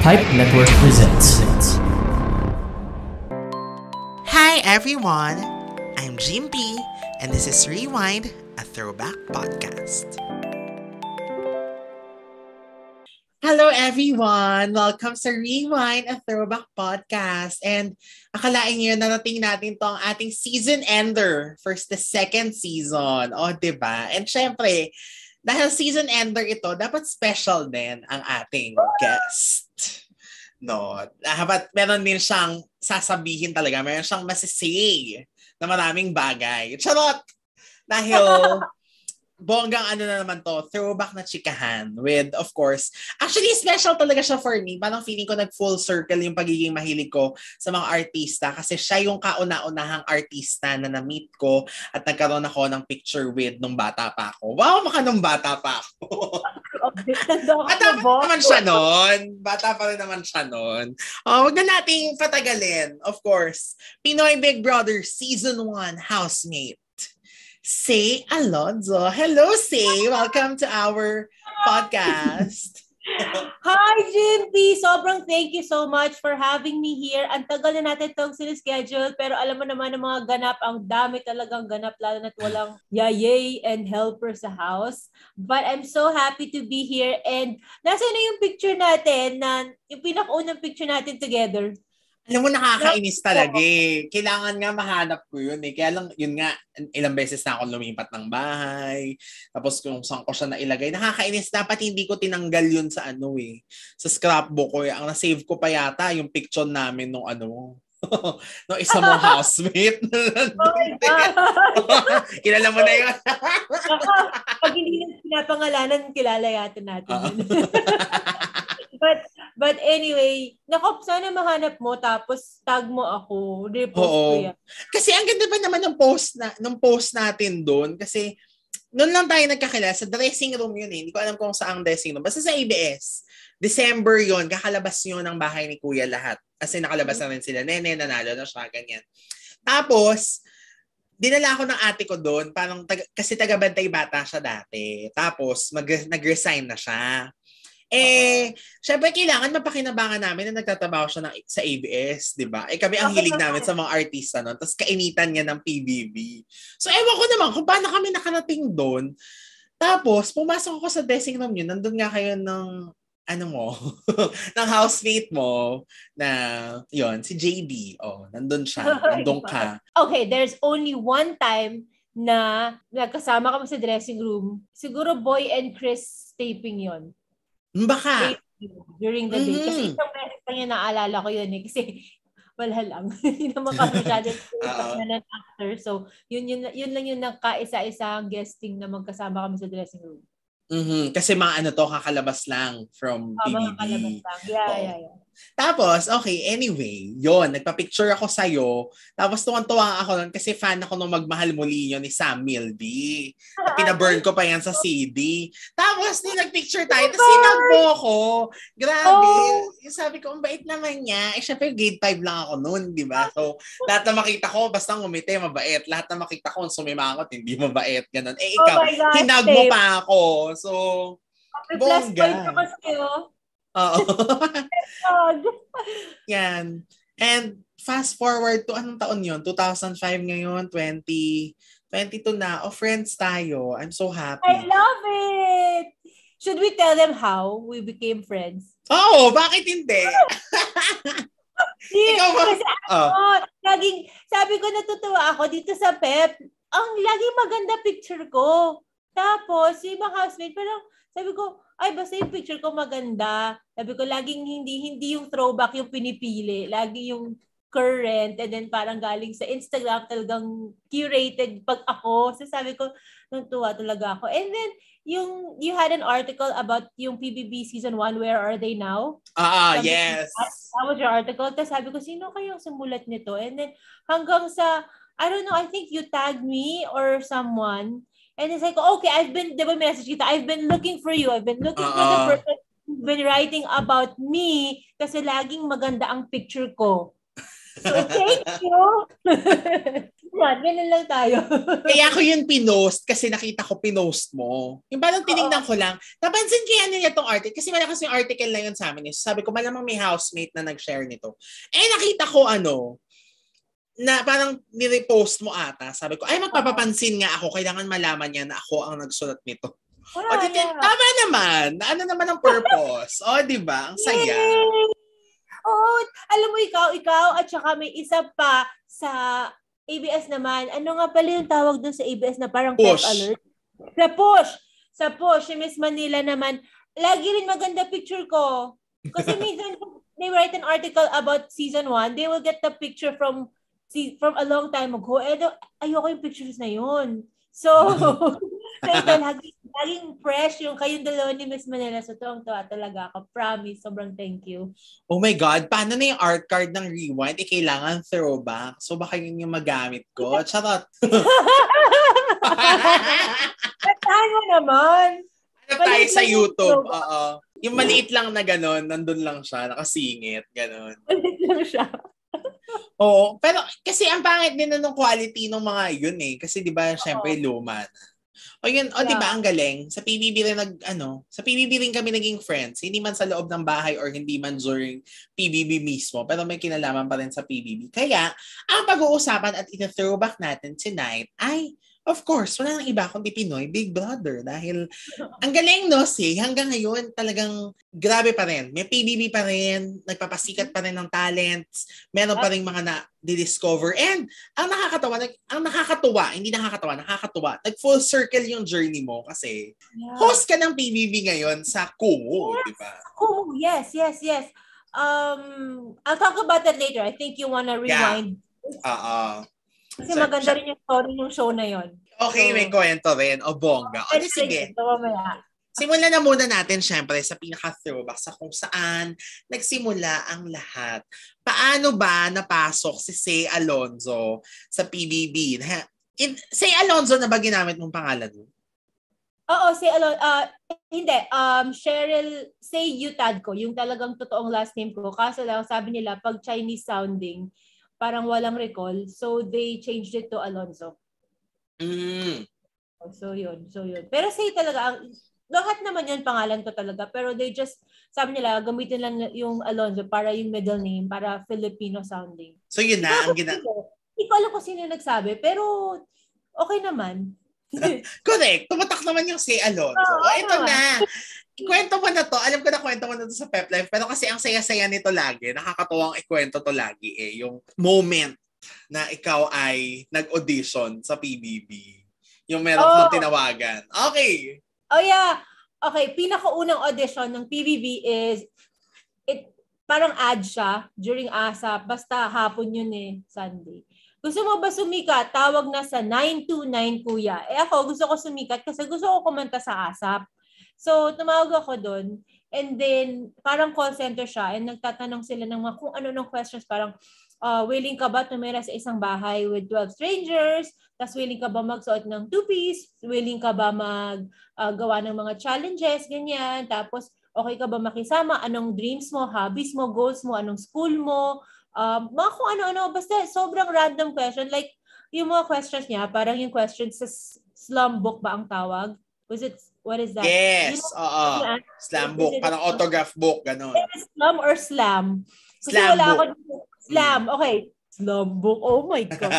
Pipe Network presents. Hi everyone, I'm Jimpy, and this is Rewind, a throwback podcast. Hello everyone! Welcome sa Rewind, a throwback podcast. And akalain nyo, narating natin to ang ating season ender for the second season. O, diba? And syempre, dahil season ender ito, dapat special din ang ating guest. No, dapat meron din siyang sasabihin talaga. Meron siyang masisay na maraming bagay. Charot! Dahil bonggang ano na naman to, throwback na chikahan with, of course, actually special talaga siya for me. Parang feeling ko nag-full circle yung pagiging mahilig ko sa mga artista kasi siya yung kauna-unahang artista na na-meet ko at nagkaroon ako ng picture with nung bata pa ako. Wow, maka nung bata pa ako. Bata pa rin naman siya nun. Bata pa rin naman siya nun. Huwag na nating patagalin. Of course, Pinoy Big Brother Season 1 housemate, Say Alonzo. Hello, Say. Welcome to our podcast. Hi, Jimpy! Sobrang thank you so much for having me here. Ang tagal na natin itong sinischedule, pero alam mo naman ng mga ganap, ang dami talagang ganap, lalo na't walang yayay and helper sa house. But I'm so happy to be here. And nasa na yung picture natin, yung pinakaunang picture natin together? Alam mo, nakakainis talaga eh. Kailangan nga mahanap ko yun eh. Kaya lang, yun nga, ilang beses na ako lumipat ng bahay. Tapos kung saan ko siya nailagay. Nakakainis. Dapat hindi ko tinanggal yun sa ano eh. Sa scrapbook ko eh. Ang nasave ko pa yata yung picture namin nung ano. No, isa mong housemate. Kilala mo na yun. Pag hindi na pinapangalanan, kilala yata natin. But anyway, sana mahanap mo tapos tag mo ako. Repost ko yan. Kasi ang ganda pa naman ng post natin doon kasi noon lang tayo nagkakilala sa dressing room yun eh. Hindi ko alam kung saang dressing room. Basta sa ABS. December yun, kakalabas yun ng bahay ni Kuya lahat. Kasi nakalabas na rin sila. Nene, nanalo na siya, ganyan. Tapos, dinala ako ng ate ko doon. Parang kasi taga-bantay bata siya dati. Tapos, nag-resign na siya. Syempre kailangan mapakinabangan namin na nagtatrabaho siya sa ABS, di ba? Kami ang hilig namin sa mga artista noon. Tapos kainitan niya ng PBB. So, ewan ko naman kung paano kami nakarating doon. Tapos, pumasok ako sa dressing room yun. Nandun nga kayo ng ng housemate mo na, yon si JD. Nandun siya. Nandun ka. Okay, there's only one time na nagkasama kami sa dressing room. Siguro Boy and Chris taping yon. Baka. During the day. Kasi isang beses lang yun, naalala ko yun eh. Kasi wala lang. Hindi naman kami masyadong ng actor. So, yun lang yung nagkaisa-isang guesting na magkasama kami sa dressing room. Kasi mga kakalabas lang from PBB. Kalabas lang. Yeah. Tapos, okay, anyway, yon nagpa-picture ako sa'yo. Tapos tuwang-tuwa ako nun kasi fan ako nung Magmahal Muli yun ni Sam Milby. Pinaburn ko pa yan sa CD. Tapos, nagpicture tayo. Tapos, sinag mo ako. Grabe. Sabi ko, ang bait naman niya. Syempre, grade 5 lang ako noon, di ba? So, lahat na makita ko, basta ngumiti, mabait. Lahat na makita ko, sumimangot, hindi mabait. Ganun. Ikaw, hinag mo pa ako. So, plus point ako sa'yo. Oo. Yan. And fast forward to anong taon yun? 2005 ngayon, 2022 na. Friends tayo. I'm so happy. I love it! Should we tell them how we became friends? Bakit hindi? Ikaw ba? Laging, sabi ko natutuwa ako dito sa Pep. Ang laging maganda picture ko. Tapos, yung ibang housemate, parang sabi ko, basta yung picture ko maganda. Sabi ko, laging hindi yung throwback yung pinipili. Lagi yung current. And then parang galing sa Instagram talagang curated pag ako. So sabi ko, natuwa talaga ako. And then, you had an article about yung PBB Season 1, Where Are They Now? Yes. That was your article. Tapos sabi ko, sino kayong sumulat nito? And then, hanggang sa, I don't know, I think you tagged me or someone. And it's like, okay, diba message kita, I've been looking for you. I've been looking for the person who's been writing about me kasi laging maganda ang picture ko. So, thank you. Yan, ganun lang tayo. Kaya ako yun pinost kasi nakita ko pinost mo. Yung parang tinignan ko lang. Napansin kaya niya itong article kasi malakas yung article na yun sa amin. Sabi ko malamang may housemate na nag-share nito. Nakita ko na parang nirepost mo ata. Sabi ko, magpapapansin nga ako. Kailangan malaman niya na ako ang nagsulat nito. Tama naman. Ano naman ang purpose? Di ba? Ang saya. Yay! Alam mo ikaw, at saka may isa pa sa ABS naman. Ano nga pala yung tawag dun sa ABS na parang push. Pep Alert? Sa push. Yung Miss Manila naman, lagi rin maganda picture ko. Kasi minsan, they write an article about season 1, they will get the picture from a long time ago. Ayoko yung pictures na yun. So, laging fresh yung kayong dalawa ni Miss Manila. So, tuwang-tuwa talaga ako. Promise, sobrang thank you. Oh my God, paano na yung art card ng Rewind? Kailangan throwback. So, baka yun yung magamit ko. Charot. Tahan mo naman. Tayo sa YouTube. Yung maliit lang na gano'n, nandun lang siya, nakasingit, gano'n. Maliit lang siya. Oo, pero kasi ang pangit din ng quality ng mga yun kasi 'di ba syempre luma na. Yun, 'di ba ang galing? Sa PBB rin sa PBB rin kami naging friends. Hindi man sa loob ng bahay or hindi man during PBB mismo, pero may kinalaman pa rin sa PBB. Kaya, ang pag-uusapan at ita-throwback natin tonight ay of course, wala nang iba kundi Pinoy Big Brother dahil ang galing hanggang ngayon talagang grabe pa rin. May PBB pa rin, nagpapasikat pa rin ng talents, meron pa rin mga na-discover and ang nakakatuwa, nag-full circle yung journey mo kasi host ka ng PBB ngayon sa Kumu, di ba? Kumu, yes. I'll talk about that later. I think you wanna rewind. Kasi maganda rin yung story ng show na yon. Okay, may kwento rin. Bongga. Sige. Simulan na muna natin syempre sa pinaka-throwback sa kung saan nagsimula ang lahat. Paano ba napasok si Say Alonzo sa PBB? Say Alonzo na ba ginamit mong pangalan mo? Oo, Say Alonzo. Hindi. Cheryl Say Yutadko, yung talagang totoong last name ko. Kaso lang, sabi nila, pag Chinese sounding, parang walang recall. So, they changed it to Alonzo. So, yun. Pero Say talaga, lahat naman yun pangalan ko talaga. Pero they just, sabi nila, gamitin lang yung Alonzo para yung middle name, para Filipino sounding. So, yun na ang ginagawa. Hindi ko alam kung sino nagsabi, pero okay naman. Correct. Tumatak naman yung Say Alonzo. Ito na. Ikwento mo na to. Alam ko na kwento mo na to sa Pep Life. Pero kasi ang saya-saya nito lagi. Nakakatuwang ikwento to lagi Yung moment na ikaw ay nag-audition sa PBB. Yung meron kang tinawagan. Okay. Oh yeah. Okay. Pinakaunang audition ng PBB is parang ad siya during ASAP. Basta hapon yun Sunday. Gusto mo ba sumikat? Tawag na sa 929 kuya. Ako gusto ko sumikat kasi gusto ko kumanta sa ASAP. So, tumawag ako doon. And then, parang call center siya. And nagtatanong sila ng kung ano ng questions. Parang, willing ka ba tumira sa isang bahay with 12 strangers? Tapos, willing ka ba magsuot ng two-piece? Willing ka ba gawa ng mga challenges? Ganyan. Tapos, okay ka ba makisama? Anong dreams mo? Hobbies mo? Goals mo? Anong school mo? Mga kung ano-ano. Basta, sobrang random question. Like, yung mga questions niya, parang yung questions sa slum book ba ang tawag? What is that? Yes, slam book. Parang autograph book, gano'n. Slam or slam? Slam book. Slam, okay. Slam book, oh my God.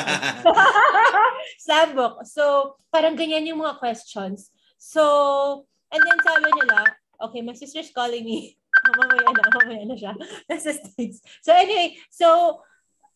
Slam book. So, parang ganyan yung mga questions. So, and then sabi nila, okay, my sister's calling me. Mamaya na siya. Nasa States. So anyway,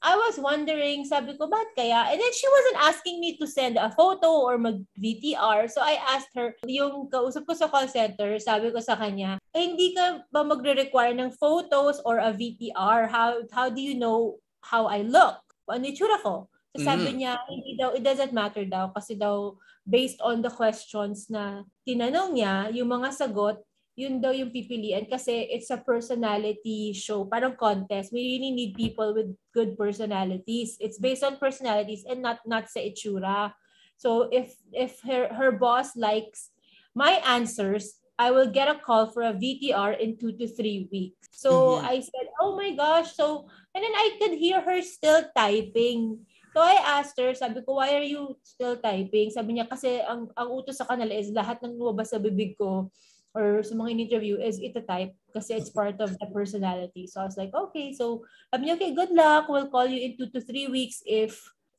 I was wondering, sabi ko, ba't kaya? And then she wasn't asking me to send a photo or mag-VTR. So I asked her, yung kausap ko sa call center, sabi ko sa kanya, hindi ka ba magre-require ng photos or a VTR? How do you know how I look? Ano yung tsura ko? So sabi niya, hindi daw, it doesn't matter daw. Kasi daw, based on the questions na tinanong niya, yung mga sagot, yun daw yung pipilian kasi it's a personality show, parang contest. We really need people with good personalities. It's based on personalities and not sa itsura. So if her boss likes my answers, I will get a call for a VTR in 2 to 3 weeks. So I said, oh my gosh. So, and then I could hear her still typing. So I asked her, sabi ko, why are you still typing? Sabi niya, kasi ang utos sa kanila is lahat ng lumabas sa bibig ko or sa mga in-interview is ita-type kasi it's part of the personality. So I was like, okay. So sabi niya, okay, good luck. We'll call you in 2 to 3 weeks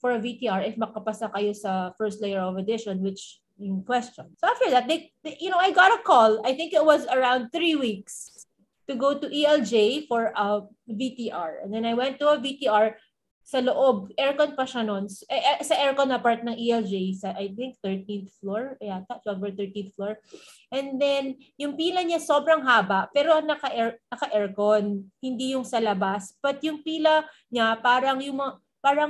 for a VTR if makapasa kayo sa first layer of audition, which in question. So after that, they I got a call. I think it was around 3 weeks to go to ELJ for a VTR. And then I went to a VTR sa loob, aircon pa siya nun. Sa aircon na part ng ELJ, sa I think 13th floor, yata, 12 or 13th floor. And then, yung pila niya sobrang haba, pero naka-aircon, hindi yung sa labas. But yung pila niya, parang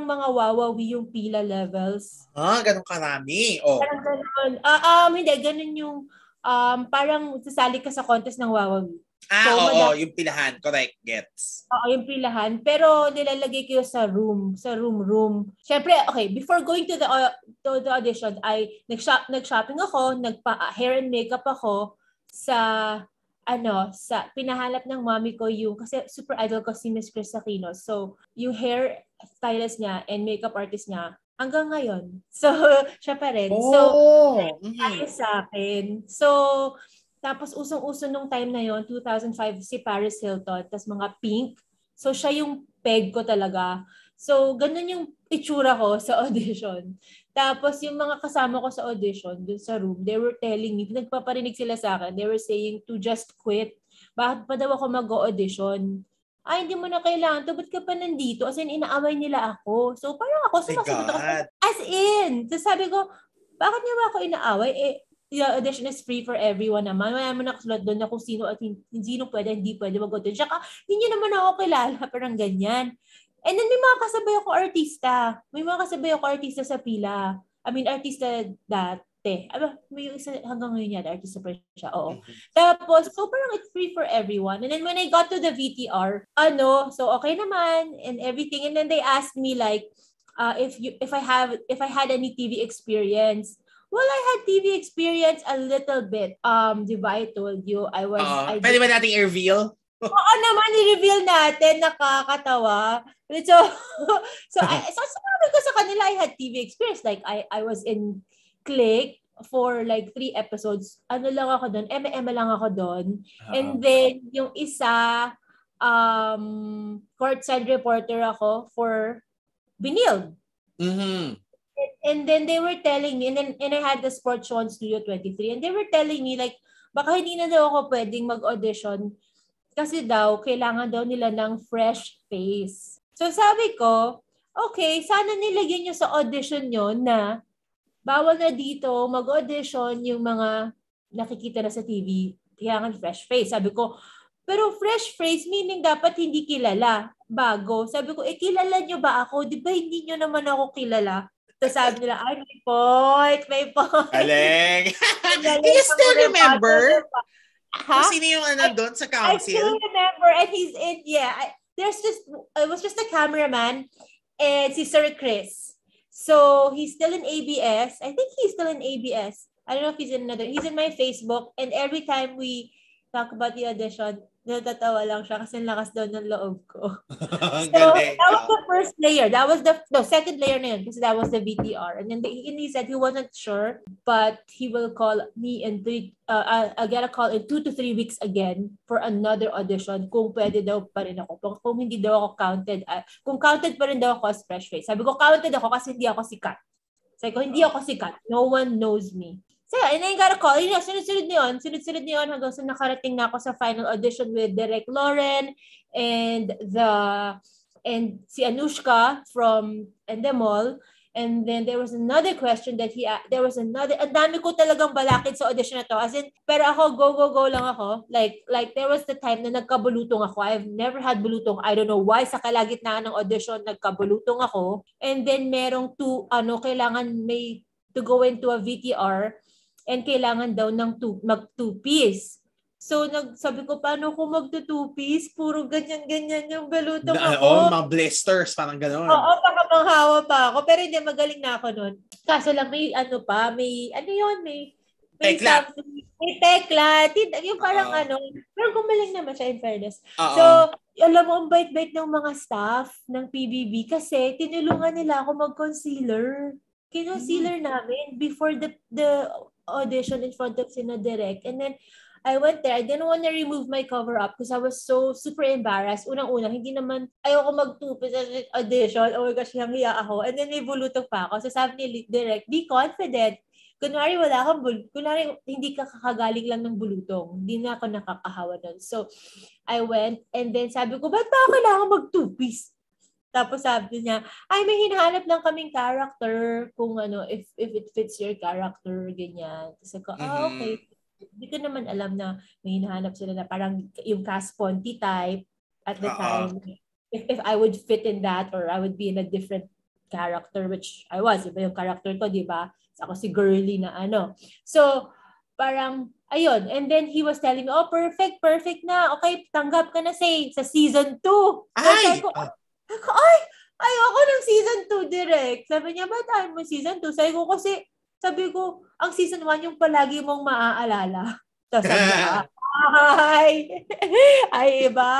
mga wawawi yung pila levels. Ganun karami. Oh. Parang ganun. Hindi, ganun yung parang sasali ka sa contest ng wawawi. Oo, yung pilahan. Correct, gets. Oo, yung pilahan. Pero nilalagay ko sa room. Siyempre, okay, before going to the audition, ay nag-shopping ako, nagpa-hair and makeup ako sa pinahanap ng mommy ko yung, kasi super idol ko si Miss Chris Aquino. So, yung hair stylist niya and makeup artist niya, hanggang ngayon. So, siya pa rin. So, sa akin. So, tapos usong-uso nung time na yon 2005, si Paris Hilton, tapos mga pink. So siya yung peg ko talaga. So ganun yung itsura ko sa audition. Tapos yung mga kasama ko sa audition, dun sa room, they were telling me, nagpaparinig sila sa akin, they were saying to just quit. Bakit pa daw ako mag-audition? Ay, hindi mo na kailangan to. Ba't ka pa nandito? As in, inaaway nila ako. So parang ako, sumasagot ako. As in! So sabi ko, bakit niya ba ako inaaway? The audition is free for everyone naman. Wala mo nakasulat doon na kung sino at sino pwede, hindi pwede mag-audition. Tsaka, hindi nyo naman ako kilala, parang ganyan. And then, may mga kasabay ako artista sa pila. I mean, artista dati. May isa hanggang ngayon yan, artista pa siya. Oo. Tapos, so parang it's free for everyone. And then, when I got to the VTR, so okay naman and everything. And then, they asked me like, if I had any TV experience. Well, I had TV experience a little bit. Di ba I told you, pwede ba nating i-reveal? Oo naman, i-reveal natin. Nakakatawa. So sabi ko sa kanila, I had TV experience. Like, I was in Click for like 3 episodes. Ano lang ako doon? Eme lang ako doon. And then, yung isa, courtside reporter ako for Binild. And then they were telling me, and I had the sports show on Studio 23, and they were telling me like, baka hindi na daw ako pwedeng mag-audition kasi daw, kailangan daw nila ng fresh face. So sabi ko, okay, sana nilagyan nyo sa audition nyo na bawal na dito mag-audition yung mga nakikita na sa TV. Kailangan fresh face. Sabi ko, pero fresh face meaning dapat hindi kilala, bago. Sabi ko, kilala nyo ba ako? Di ba hindi nyo naman ako kilala? So sabi nila, ay, may point. Aleng. Do you still remember? Kung sino yung doon sa council? I still remember, and he's in, it was just a cameraman and si Sir Chris. So he's still in ABS. I think he's still in ABS. I don't know if he's in my Facebook, and every time we talk about the audition, natatawa lang siya kasi lakas daw ng loob ko. So, that was the first layer. That was second layer na yun kasi that was the VTR. And then he said he wasn't sure, but he will call me and I'll get a call in 2 to 3 weeks again for another audition kung pwede daw pa rin ako. Kung hindi daw ako counted. Kung counted pa rin daw ako as fresh face. Sabi ko, counted ako kasi hindi ako sikat. Sabi ko, hindi ako sikat. No one knows me. So yeah, and then I got a call. Sunod-sunod na yun hanggang sa nakarating na ako sa final audition with Derek Lauren and si Anushka from Endemol. And then there was another question that ang dami ko talagang balakid sa audition na to. As in, pero ako, go lang ako. Like there was the time na nagkabulutong ako. I've never had bulutong. I don't know why. Sa kalagitnaan ng audition, nagkabulutong ako. And then merong kailangan may to go into a VTR. And kailangan daw ng mag-2-piece. So, sabi ko, paano ko mag-2-piece? Puro ganyan-ganyan yung balutong ako. Mga blisters, parang gano'n. Oo, panghawa pa ako. Pero hindi, magaling na ako nun. Kaso lang, may Tekla. May Tekla. Yung parang pero gumaling naman siya in fairness. Uh-oh. So, alam mo, ang bait-bait ng mga staff ng PBB kasi tinulungan nila ako mag-concealer. Kinoncealer namin before the audition in front of Sina Direk. And then, I went there. I didn't want to remove my cover-up because I was so super embarrassed. Unang-una, hindi naman, ayoko magtupis sa audition. Oh my gosh, hiyang-hiya ako. And then may bulutong pa ako. So sabi ni Direk, be confident. Kunwari wala akong kunwari hindi ka kakagaling lang ng bulutong. Hindi na ako nakakahawa nun. So, I went and then sabi ko, ba't ba kailangan magtupis? Tapos sabi niya, ay may hinahanap lang kaming character kung if it fits your character, ganyan. Kasi ko, okay. Hindi ko naman alam na may hinahanap sila na parang yung cast Ponti type at the time. If I would fit in that or I would be in a different character, which I was. Iba yung character ko, di ba? Ako si girly na So, parang, ayun. And then he was telling me, oh, perfect na. Okay, tanggap ka na sa season 2. Ay! Ayoko ng season 2 direct. Sabi niya, ba't ayaw mo season 2? Sabi ko, ang season 1 yung palagi mong maaalala. Tapos sabi niya, ay iba.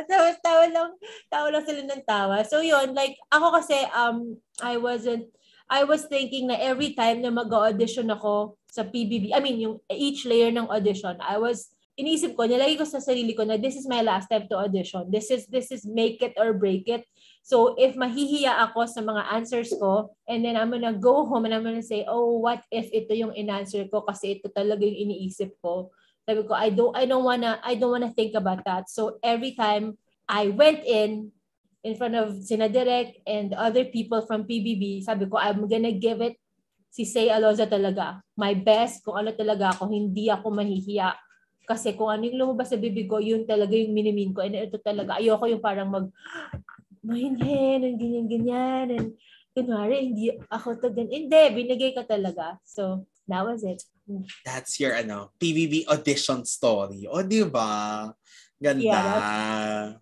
Tapos tawa lang sila ng tawa. So yun, like, ako kasi, I was thinking na every time na mag-audition ako sa PBB, yung each layer ng audition, iniisip ko, nilagay ko sa sarili ko na this is my last time to audition. This is make it or break it. So, if mahihiya ako sa mga answers ko, and then I'm gonna go home and I'm gonna say, oh, what if ito yung in-answer ko kasi ito talaga yung iniisip ko. Sabi ko, I don't wanna think about that. So, every time I went in front of Sina Direk and other people from PBB, sabi ko, I'm gonna give it si Say Aloza talaga. My best, kung ano talaga ako, hindi ako mahihiya. Kasi kung ano yung lumabas sa bibig ko, yun talaga yung minimin ko. And ito talaga, ayoko yung parang mahinhin, and ganyan. And kunwari, hindi ako to ganyan. Hindi, binigay ka talaga. So, that was it. That's your PBB audition story. O, di ba? Ganda. Yeah,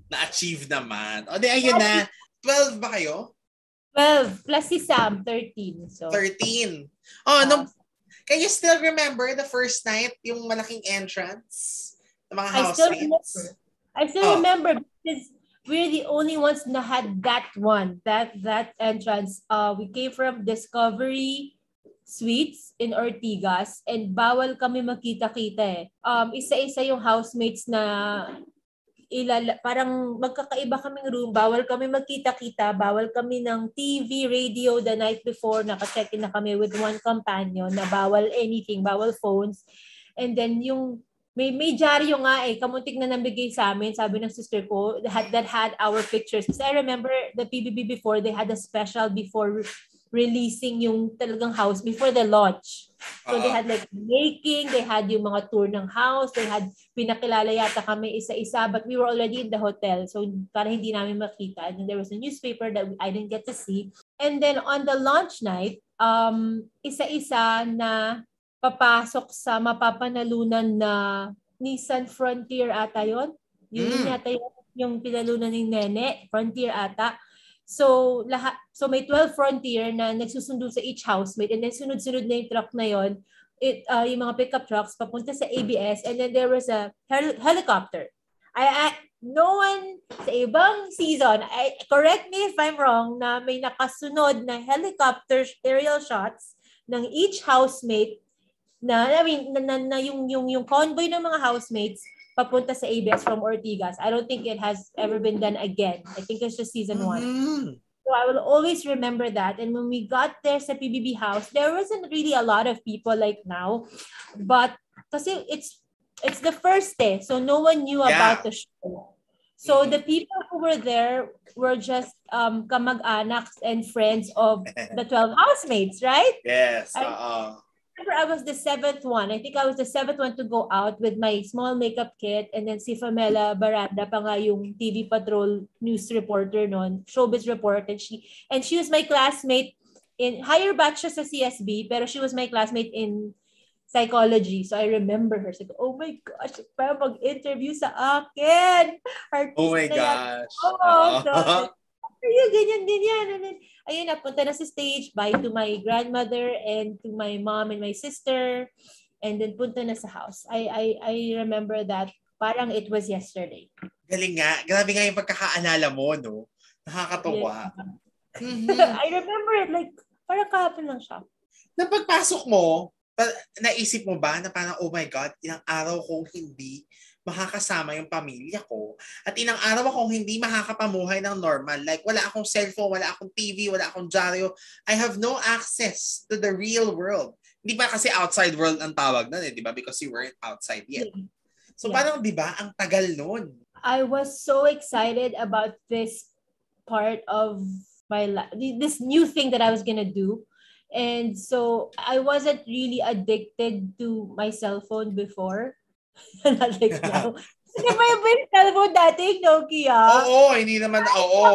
na-achieve naman. O, di, ayun na. 12 ba kayo? 12. Plus si Sam, 13. So. 13. Can you still remember the first night, yung malaking entrance ng mga housemates? I still remember because we're the only ones na had that entrance. We came from Discovery Suites in Ortigas and bawal kami magkita-kita . Isa-isa yung housemates na parang magkakaiba kaming room, bawal kami magkita-kita, bawal kami ng TV, radio the night before, naka-check-in na kami with one companion na bawal anything, bawal phones. And then yung may dyaryo nga kamuntik na nabigay sa amin, sabi ng sister ko, that had our pictures. Kasi I remember the PBB before, they had a special before releasing yung talagang house before the launch. So they had like making, they had yung mga tour ng house, they had pinakilala yata kami isa-isa, but we were already in the hotel. So para hindi namin makita. And then there was a newspaper that I didn't get to see. And then on the launch night, isa-isa na papasok sa mapapanalunan na Nissan Frontier ata yun. Yun yata yung pinalunan ng Nene, Frontier ata. So may 12 Frontier na nagsusundo sa each housemate, and then sunod-sunod na yung truck na yon, yung mga pickup trucks papunta sa ABS, and then there was a helicopter. No one sa ibang season, correct me if I'm wrong, na may nakasunod na helicopter aerial shots ng each housemate na yung convoy ng mga housemates papunta sa ABS from Ortigas. I don't think it has ever been done again. I think it's just season 1. So I will always remember that. And when we got there sa PBB house, there wasn't really a lot of people like now. But kasi it's the first day, so no one knew about the show. So the people who were there were just kamag-anaks and friends of the 12 housemates, right? Yes. I was the 7th one. I think I was the 7th one to go out with my small makeup kit, and then si Famela Baranda pa nga yung TV Patrol news reporter noon, showbiz reporter, and she was my classmate in higher batch sa CSB, pero she was my classmate in psychology. So I remember her. So, oh my gosh, parang mag-interview sa akin. Oh my gosh. So Ayun, ganyan. And then, ayun, napunta na sa stage, bye to my grandmother and to my mom and my sister. And then punta na sa house. I remember that parang it was yesterday. Galing nga. Grabe nga yung pagkakaalala mo, no? Nakakatuwa. Yeah. Mm-hmm. I remember it like, parang kahapon lang siya. Na pagpasok mo, naisip mo ba na parang, oh my God, ilang araw kong hindi makakasama yung pamilya ko. At ilang araw akong hindi makakapamuhay ng normal. Like, wala akong cellphone, wala akong TV, wala akong dyaryo. I have no access to the real world. Hindi ba kasi outside world ang tawag nun di ba? Because you weren't outside yet. So parang, di ba, ang tagal nun. I was so excited about this part of my life, this new thing that I was gonna do. And so I wasn't really addicted to my cell phone before. Not like now. Hindi ba yung cellphone dati, Nokia? Oo, hindi naman, oo.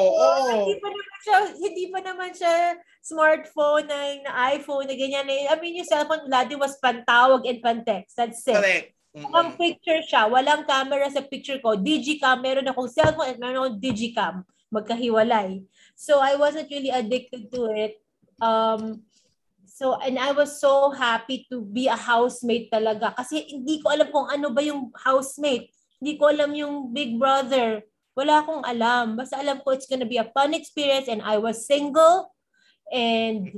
Hindi pa naman siya smartphone na iPhone na ganyan. I mean, yung cellphone dati was pantawag and pantext. That's it. Correct. Ang picture siya, walang camera sa picture ko. Digicam, meron akong cellphone at meron akong digicam. Magkahiwalay. So I wasn't really addicted to it. And I was so happy to be a housemate talaga. Kasi hindi ko alam kung ano ba yung housemate. Hindi ko alam yung Big Brother. Wala akong alam. Basta alam ko it's gonna be a fun experience and I was single and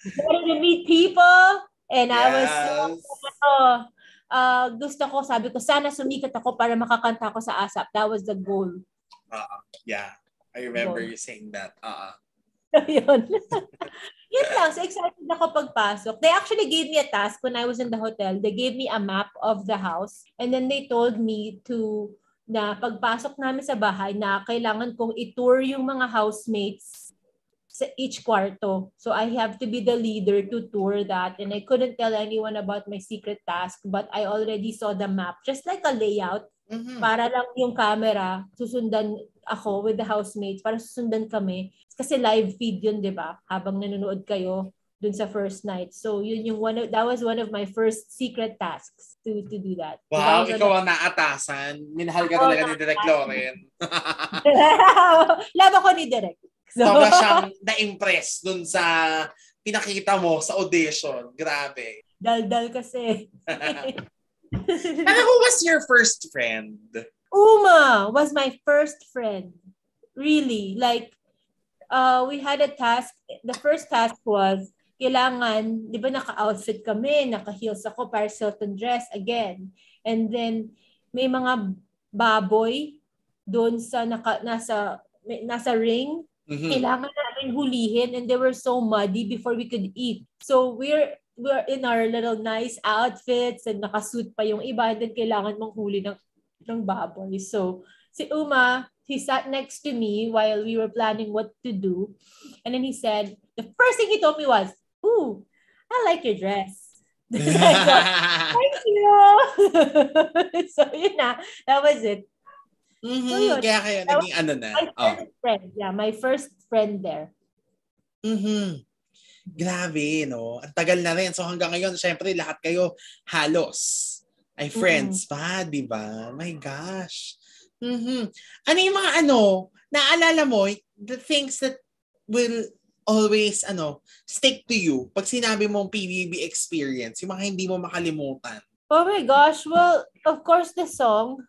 ready to meet people and I was gusto ko, sabi ko, sana sumikat ako para makakanta ako sa ASAP. That was the goal. Yeah. I remember you saying that. Yun. Yun lang. So excited ako pagpasok. They actually gave me a task when I was in the hotel. They gave me a map of the house and then they told me na pagpasok namin sa bahay na kailangan kong i-tour yung mga housemates sa each kwarto. So I have to be the leader to tour that and I couldn't tell anyone about my secret task but I already saw the map. Just like a layout. Para lang yung camera, susundan ako with the housemates para susundan kami. Kasi live feed yun, di ba? Habang nanonood kayo dun sa first night. So yun yung that was one of my first secret tasks to do that. Wow, ikaw ang naatasan. Minahal ka talaga ni Direk Loren. Laba ko ni Direk. Sobra siyang na-impress dun sa pinakita mo sa audition. Grabe. Daldal kasi. Pero who was your first friend? Uma was my first friend. Really. Like, we had a task. The first task was, kailangan, di ba naka-outfit kami, naka-heels ako, Paris Hilton dress again. And then, may mga baboy doon sa nasa ring. Mm-hmm. Kailangan namin hulihin and they were so muddy before we could eat. So, we're in our little nice outfits and nakasuit pa yung iba and then kailangan mong huli ng baboy. So, si Uma, he sat next to me while we were planning what to do. And then he said, the first thing he told me was, "Ooh, I like your dress." I go, "Thank you." So, yun na. That was it. Mm-hmm. So, yun. Kaya naging ano na. My first friend. Yeah, my first friend there. Mm-hmm. Grabe, no? Ang tagal na rin. So hanggang ngayon, syempre, lahat kayo halos ay friends pa, di ba? My gosh. Mm-hmm. Ano yung mga naalala mo, the things that will always, stick to you pag sinabi mong PBB experience, yung mga hindi mo makalimutan? Oh my gosh. Well, of course, the song.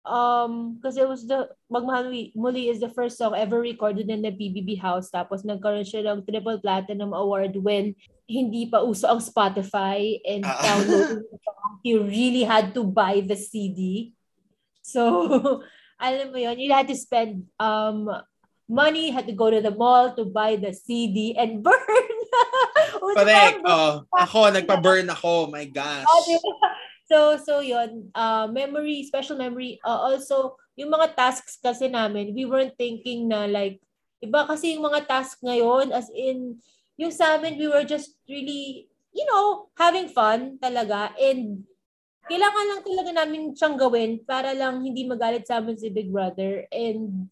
Because it was Magmahal Muli is the first song ever recorded in the PBB house. Tapos nagkaroon siya ng triple platinum award when hindi pa uso ang Spotify and downloading the song. You really had to buy the CD. So, alam mo yun, you had to spend money, had to go to the mall to buy the CD and burn. Correct. Ako, nagpa-burn ako. My gosh. So yun, special memory. Also, yung mga tasks kasi namin, we weren't thinking na like, iba kasi yung mga tasks ngayon, as in, yung sa amin, we were just really, having fun talaga. And kailangan lang talaga namin siyang gawin para lang hindi magalit sa amin si Big Brother. And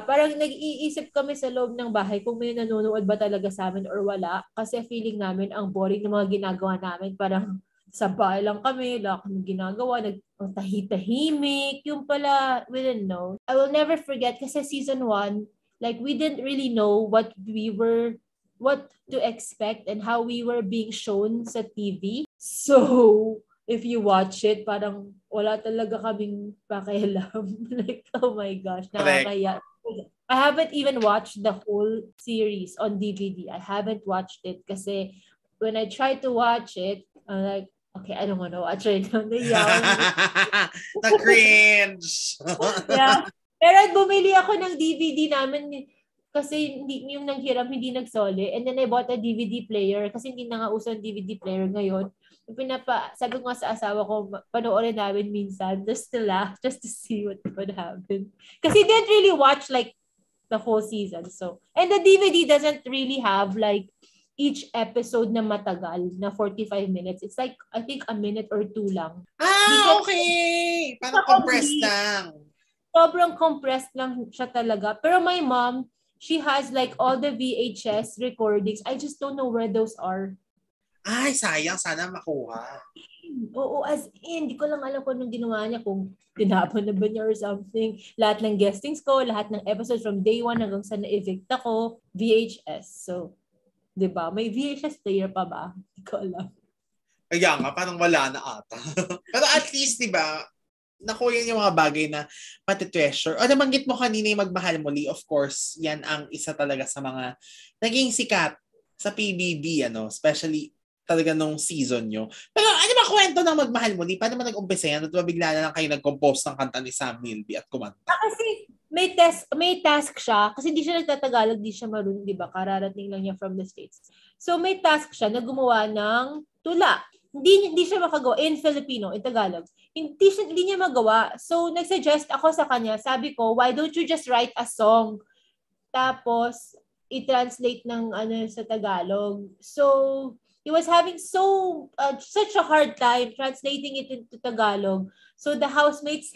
parang nag-iisip kami sa loob ng bahay kung may nanonood ba talaga sa amin or wala. Kasi feeling namin ang boring ng mga ginagawa namin. Parang sa bahay lang kami, wala kami ginagawa, ang tahimik, yung pala, we didn't know. I will never forget kasi season 1, like we didn't really know what to expect and how we were being shown sa TV. So, if you watch it, parang wala talaga kaming pakialam. Like, oh my gosh, Correct. nakakaya. I haven't even watched the whole series on DVD. I haven't watched it kasi when I try to watch it, I'm like, okay, I don't want to watch it. Na-cringe. Yeah. Pero bumili ako ng DVD namin kasi hindi, yung nanghiram hindi nagsoli. And then I bought a DVD player kasi hindi na nga uso ang DVD player ngayon. Sabi ko nga sa asawa ko, panoorin namin minsan just to laugh, just to see what would happen. Kasi he didn't really watch like the whole season. So, and the DVD doesn't really have like each episode na matagal na 45 minutes. It's like, I think a minute or two lang. Okay! Parang compressed lang. Sobrang compressed lang siya talaga. Pero my mom, she has like all the VHS recordings. I just don't know where those are. Ay, sayang. Sana makuha. Oo, as in, hindi ko lang alam kung anong ginawa niya, kung tinapon na ba niya or something. Lahat ng guestings ko, lahat ng episodes from day 1 hanggang sa na-evict ako, VHS. So, di ba? May VHS player pa ba? Hindi ko alam. Kaya nga, parang wala na ata. Pero at least, di ba, nakuha yung mga bagay na pati-treasure. O nabanggit mo kanina yung Magmahal Muli, of course, yan ang isa talaga sa mga naging sikat sa PBB, especially talaga nung season nyo. Pero ano ba kwento ng Magmahal Muli? Paano ba nag-umpisa yan? At bigla na lang kayo nag-compose ng kanta ni Sam Milby at kumanta? Kasi may task siya, kasi hindi siya nagtatagalog, hindi siya marunong, di ba? Kararating lang niya from the States. So may task siya na gumawa ng tula. Hindi siya makagawa in Filipino, in Tagalog. Hindi niya magawa. So nagsuggest ako sa kanya, sabi ko, why don't you just write a song? Tapos i-translate ng sa Tagalog. So he was having such a hard time translating it into Tagalog. So the housemates,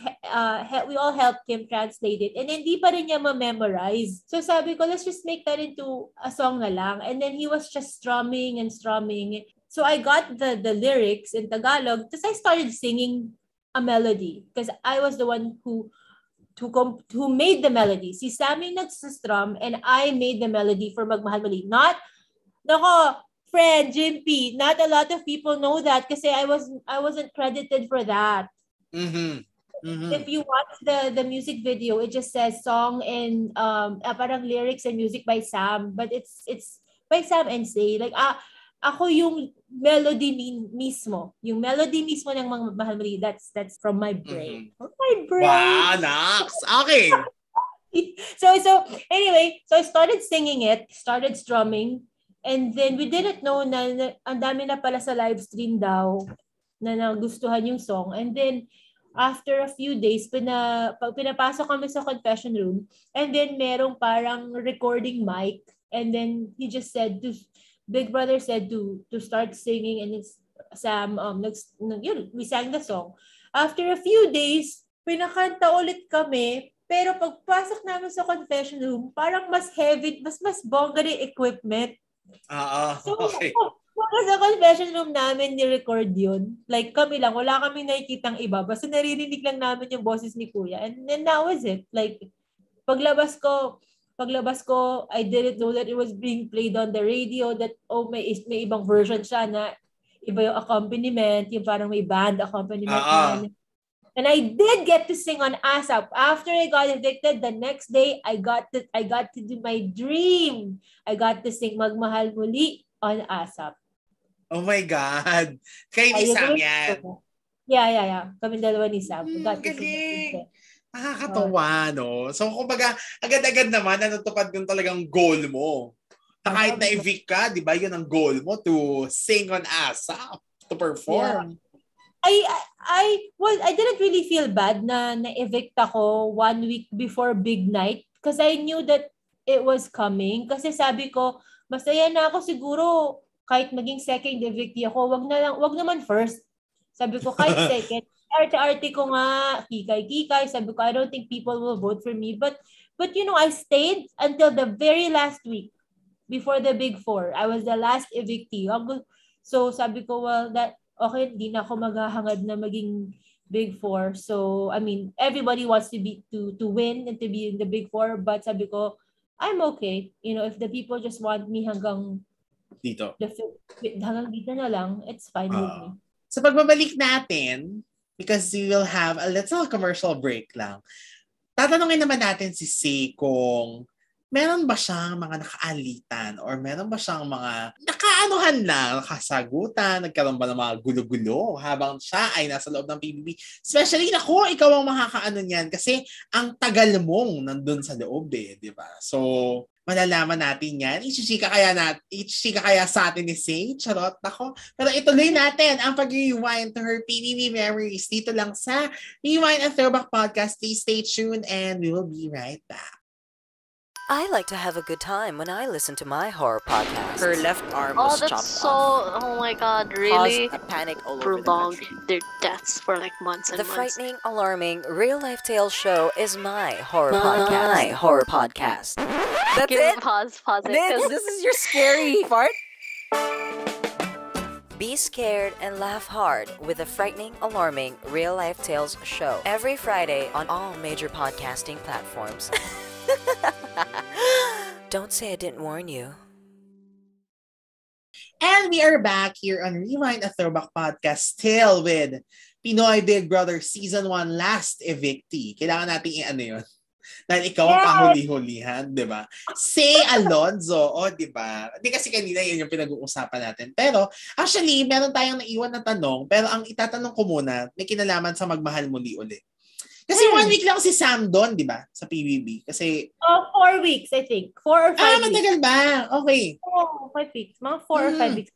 we all helped him translate it. And hindi pa rin niya ma-memorize. So sabi ko, let's just make that into a song na lang. And then he was just strumming and strumming. So I got the lyrics in Tagalog. Tapos I started singing a melody. Because I was the one who made the melody. Si Sammy nag-strum and I made the melody for Magmahal Muli. Friend, Jimpy, not a lot of people know that kasi I wasn't credited for that. Mm-hmm. Mm-hmm. If you watch the music video, it just says song and parang lyrics and music by Sam, but it's by Sam and Say. Like ako yung melody mismo. Yung melody mismo ng Magmahal Muli, that's from my brain. Mm-hmm. My brain. Wow, Nax. Okay. So anyway, so I started singing it, started strumming. And then we didn't know na ang dami na pala sa live stream daw na nagustuhan yung song. And then after a few days, pinapasok kami sa confession room. And then merong parang recording mic. And then he just said Big Brother said to start singing, and it's Sam we sang the song. After a few days, pinakanta ulit kami. Pero pagpasok namin sa confession room, parang mas heavy, mas bongga yung equipment. So, okay. sa confession room namin ni-record yun. Like kami lang, wala kaming nakikitang iba. Basta naririnig lang namin yung boses ni Kuya. And then that was it. Like, paglabas ko, I didn't know that it was being played on the radio, that may ibang version siya na iba yung accompaniment, yung parang may band accompaniment. And I did get to sing on ASAP. After I got evicted, the next day, I got to do my dream. I got to sing Magmahal Muli on ASAP. Oh my God. Kay ni Sam yan. Yeah. Kami dalawa ni Sam. Galing. Nakakatawa, no? So, kumbaga, agad-agad naman na natupad yung talagang goal mo. Kahit na-evict ka, di ba, yun ang goal mo, to sing on ASAP, to perform. Yeah. I didn't really feel bad na na-evict ako 1 week before big night because I knew that it was coming. Kasi sabi ko, masaya na ako siguro kahit maging second evictee ako, wag naman first. Sabi ko, kahit second, arte-arte ko nga, kikay-kikay. Sabi ko, I don't think people will vote for me. But I stayed until the very last week before the Big Four. I was the last evictee. So sabi ko, okay, hindi na ako maghahangad na maging Big Four. So, I mean, everybody wants to win and to be in the Big Four. But sabi ko, I'm okay. You know, if the people just want me hanggang Dito. hanggang dito na lang, it's fine with me. Sa pagbabalik natin, because we will have a little commercial break lang, tatanungin naman natin si Say kung meron ba siyang mga nakaalitan or meron ba siyang mga nakaanuhan na, nakasagutan, nagkaroon ba ng mga gulo-gulo habang siya ay nasa loob ng PBB. Especially, naku, ikaw ang makakaano niyan kasi ang tagal mong nandun sa loob di ba? So, malalaman natin yan. Ichichika kaya sa atin ni Say? Charot, nako. Pero ituloy natin ang pag-rewind to her PBB memories dito lang sa Rewind and Throwback Podcast. Please stay tuned and we will be right back. I like to have a good time when I listen to my horror podcast. Her left arm was chopped off. Oh my god, really? Caused a panic all over the Prolonged country. their deaths for like months and The months. frightening, alarming, real-life tales show is my horror podcast. My horror podcast. That's Give it? Pause it. This is your scary part? Be scared and laugh hard with the frightening, alarming, real-life tales show. Every Friday on all major podcasting platforms. Don't say I didn't warn you. And we are back here on Rewind, a Throwback Podcast, still with Pinoy Big Brother Season 1 Last Evictee. Kailangan natin i-ano yun. Dahil ikaw ang kahuli-hulihan, di ba? Say Alonzo, di ba? Hindi kasi kanina yun yung pinag-uusapan natin. Pero, actually, meron tayong naiwan na tanong, pero ang itatanong ko muna, may kinalaman sa Magmahal Muli ulit. Kasi 1 week lang si Sam doon, di ba? Sa PBB. Kasi... 4 weeks, I think. 4 or 5 weeks. matagal ba? Okay. 5 weeks. Mga 4 or 5 weeks.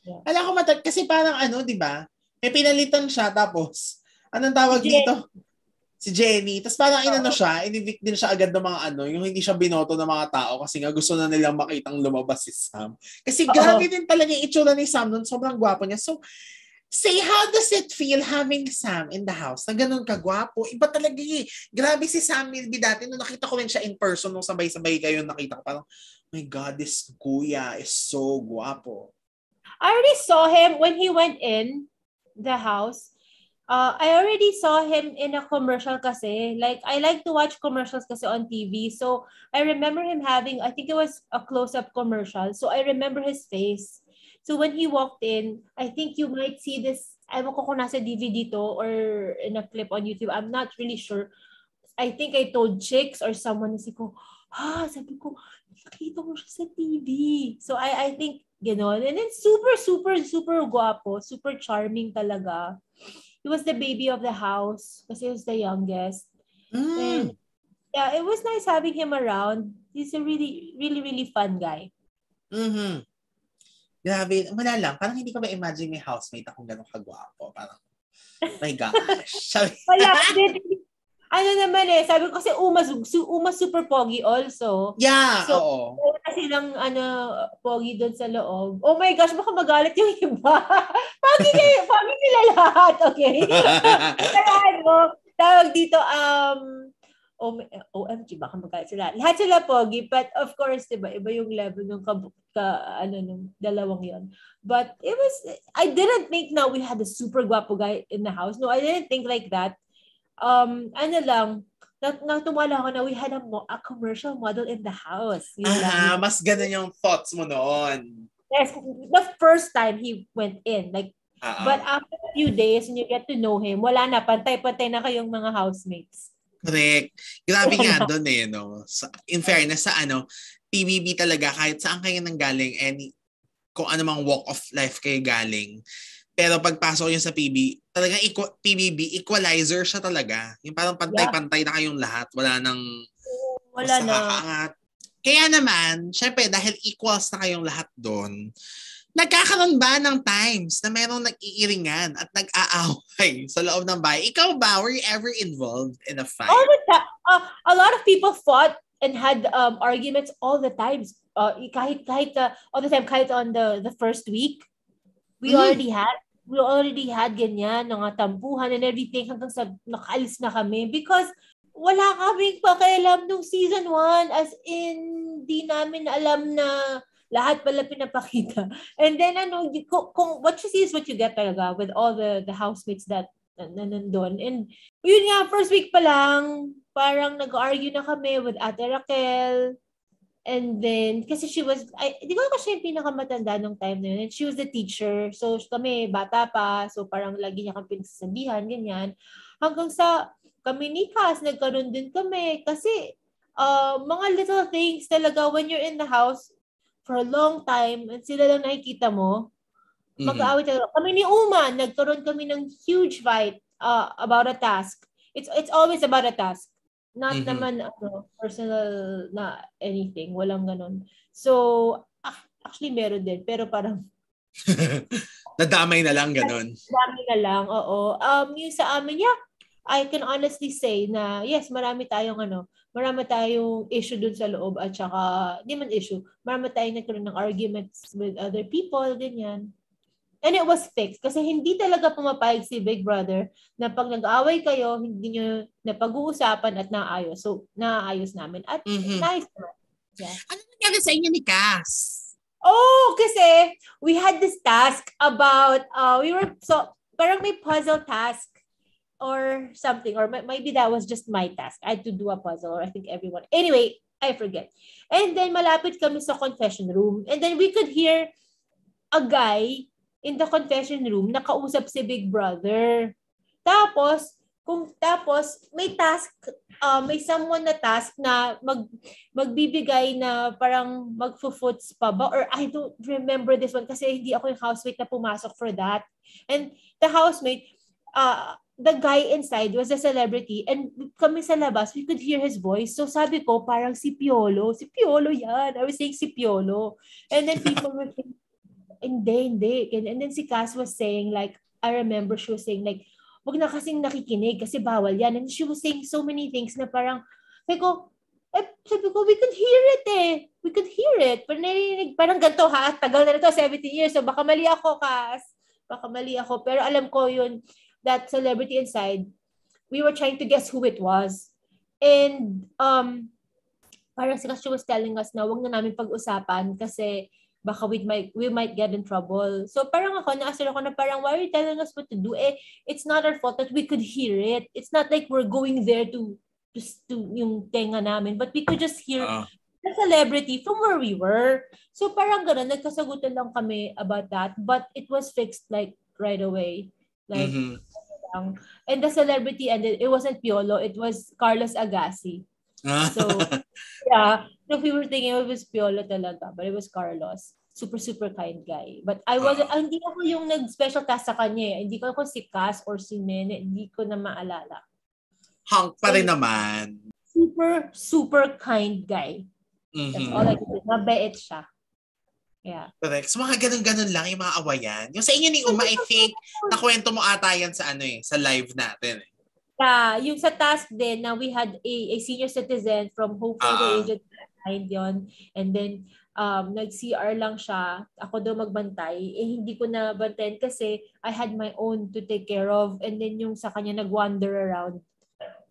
Yeah. Alam ko matagal. Kasi parang di ba? May pinalitan siya, tapos, anong tawag dito? Si Jenny. Tapos parang siya, in-evict din siya agad ng mga yung hindi siya binoto ng mga tao kasi nga gusto na nilang makitang lumabas si Sam. Kasi grabe din talaga yung itsura ni Sam noon. Sobrang gwapo niya. So, Say, how does it feel having Sam in the house? Na ganun kagwapo. Iba talaga Grabe si Sam Milby dati. Nung nakita ko rin siya in person, nung sabay-sabay kayo nakita ko, parang, my God, this kuya is so gwapo. I already saw him when he went in the house. I already saw him in a commercial kasi. Like, I like to watch commercials kasi on TV. So, I remember him having, I think it was a close-up commercial. So, I remember his face. So when he walked in, I think you might see this, ewan ko kung nasa DVD to or in a clip on YouTube. I'm not really sure. I think I told Chicks or someone, sabi ko, nakita ko siya sa TV. So I think, gano'n. And then super, super, super guapo, super charming talaga. He was the baby of the house kasi he was the youngest. And yeah, it was nice having him around. He's a really, really, really fun guy. Mm-hmm. Grabe, wala lang. Parang hindi ko ma-imagine may housemate akong gano'ng kagwapo. Parang, my gosh. Wala. Naman sabi ko kasi Uma super pogi also. Yeah, so, oo. Wala silang pogi doon sa loob. Oh my gosh, baka magalit yung iba. Pogi nila lahat, okay? Kaya tawag dito, OMG, baka magalit sila. Lahat sila pogi, but of course, diba, iba yung level ng nung dalawang yon. But it was, I didn't think now we had a super guapo guy in the house. No, I didn't think like that. Natuwala ako na we had a commercial model in the house. Mas ganun yung thoughts mo noon. Yes, the first time he went in, like, but after a few days, and you get to know him, wala na, pantay-pantay na kayong mga housemates. Correct. Grabe nga doon no. In fairness sa PBB talaga, kahit saan kayo nanggaling, kung ano mang walk of life kayo galing. Pero pagpasok yun sa talagang PBB, equalizer siya talaga. Yung parang pantay-pantay na kayong lahat. Wala na. Kakaangat. Kaya naman, syempre, dahil equals na kayong lahat doon, nagkakaroon ba ng times na merong nag-iiringan at nag-aaway sa loob ng bahay? Ikaw ba, were you ever involved in a fight? All the time. A lot of people fought and had arguments all the times. Kahit all the time, kahit on the first week, we already had ganyan, mga tampuhan and everything hanggang sa nakaalis na kami because wala kaming pakialam nung season 1 as in di namin alam na lahat pala pinapakita. And then kung what you see is what you get talaga with all the housemates that nandun. And yun nga, first week pa lang, parang nag-argue na kami with Ate Raquel. And then, kasi she was, di ko kasi yung pinakamatanda nung time na yun. And she was the teacher. So, kami, bata pa. So, parang lagi niya kami pinagsasabihan, ganyan. Hanggang sa, kami ni Cass, nagkaroon din kami. Kasi, mga little things talaga when you're in the house for a long time and sila lang nakikita mo, mag-aawit talaga. Kami ni Uma, nagkaroon kami ng huge fight about a task. It's always about a task. Not naman personal na anything. Walang ganun. So, actually meron din. Pero parang nadamay na lang ganun. Nadamay na lang, oo. Yung sa amin, I can honestly say na yes, marami tayong issue dun sa loob at saka, di man issue, marami tayong nagkaroon ng arguments with other people, ganyan. And it was fixed kasi hindi talaga pumapayag si Big Brother na pag nag-away kayo, hindi nyo napag-uusapan at naayos. So, naayos namin. At nice naman. Yeah. Ano nangyari sa inyo ni Cass? Oh, kasi we had this task about, parang may puzzle task or something. Or maybe that was just my task. I had to do a puzzle or I think everyone. Anyway, I forget. And then malapit kami sa confession room. And then we could hear a guy in the confession room, nakausap si Big Brother. Tapos may task, may someone na task na magbibigay na parang magfo-foots pa ba? Or I don't remember this one kasi hindi ako yung housemate na pumasok for that. And the housemate, the guy inside was a celebrity and kami sa labas, we could hear his voice. So sabi ko, parang si Piolo yan. I was saying si Piolo. And then people were saying, hindi. And then si Cass was saying like, I remember she was saying like, wag na kasing nakikinig kasi bawal yan. And she was saying so many things na parang, sabi ko, we could hear it eh. We could hear it. Parang ganito tagal na ito, 17 years. So baka mali ako, Cass. Baka mali ako. Pero alam ko yun, that celebrity inside, we were trying to guess who it was. And parang si Cass, she was telling us na wag na namin pag-usapan kasi baka we might get in trouble. So parang naasar ako na parang, why are you telling us what to do? It's not our fault that we could hear it. It's not like we're going there to yung tenga namin, but we could just hear the celebrity from where we were. So parang gano'n, nagkasagutan lang kami about that, but it was fixed like right away. Like, and the celebrity, and it wasn't Piolo, it was Carlos Agassi. So, yeah. So we were thinking it was Piolo talaga, but it was Carlos. Super, super kind guy. But hindi ako yung nag-special task sa kanya eh. Hindi ko ako si Cass or si Nene. Hindi ko na maalala. Hank pa rin naman. Super, super kind guy. That's all I can do. Mabait siya. Yeah. Correct. So mga ganun-ganun lang yung mga awayan. Yung sa inyo ni Uma, I think, nakwento mo ata yan sa sa live natin eh. Yeah, yung sa task din na we had a senior citizen from Hope for the Aged behind yon. And then nag-CR lang siya. Ako daw magbantay. Hindi ko na bantayan kasi I had my own to take care of. And then yung sa kanya nag-wander around.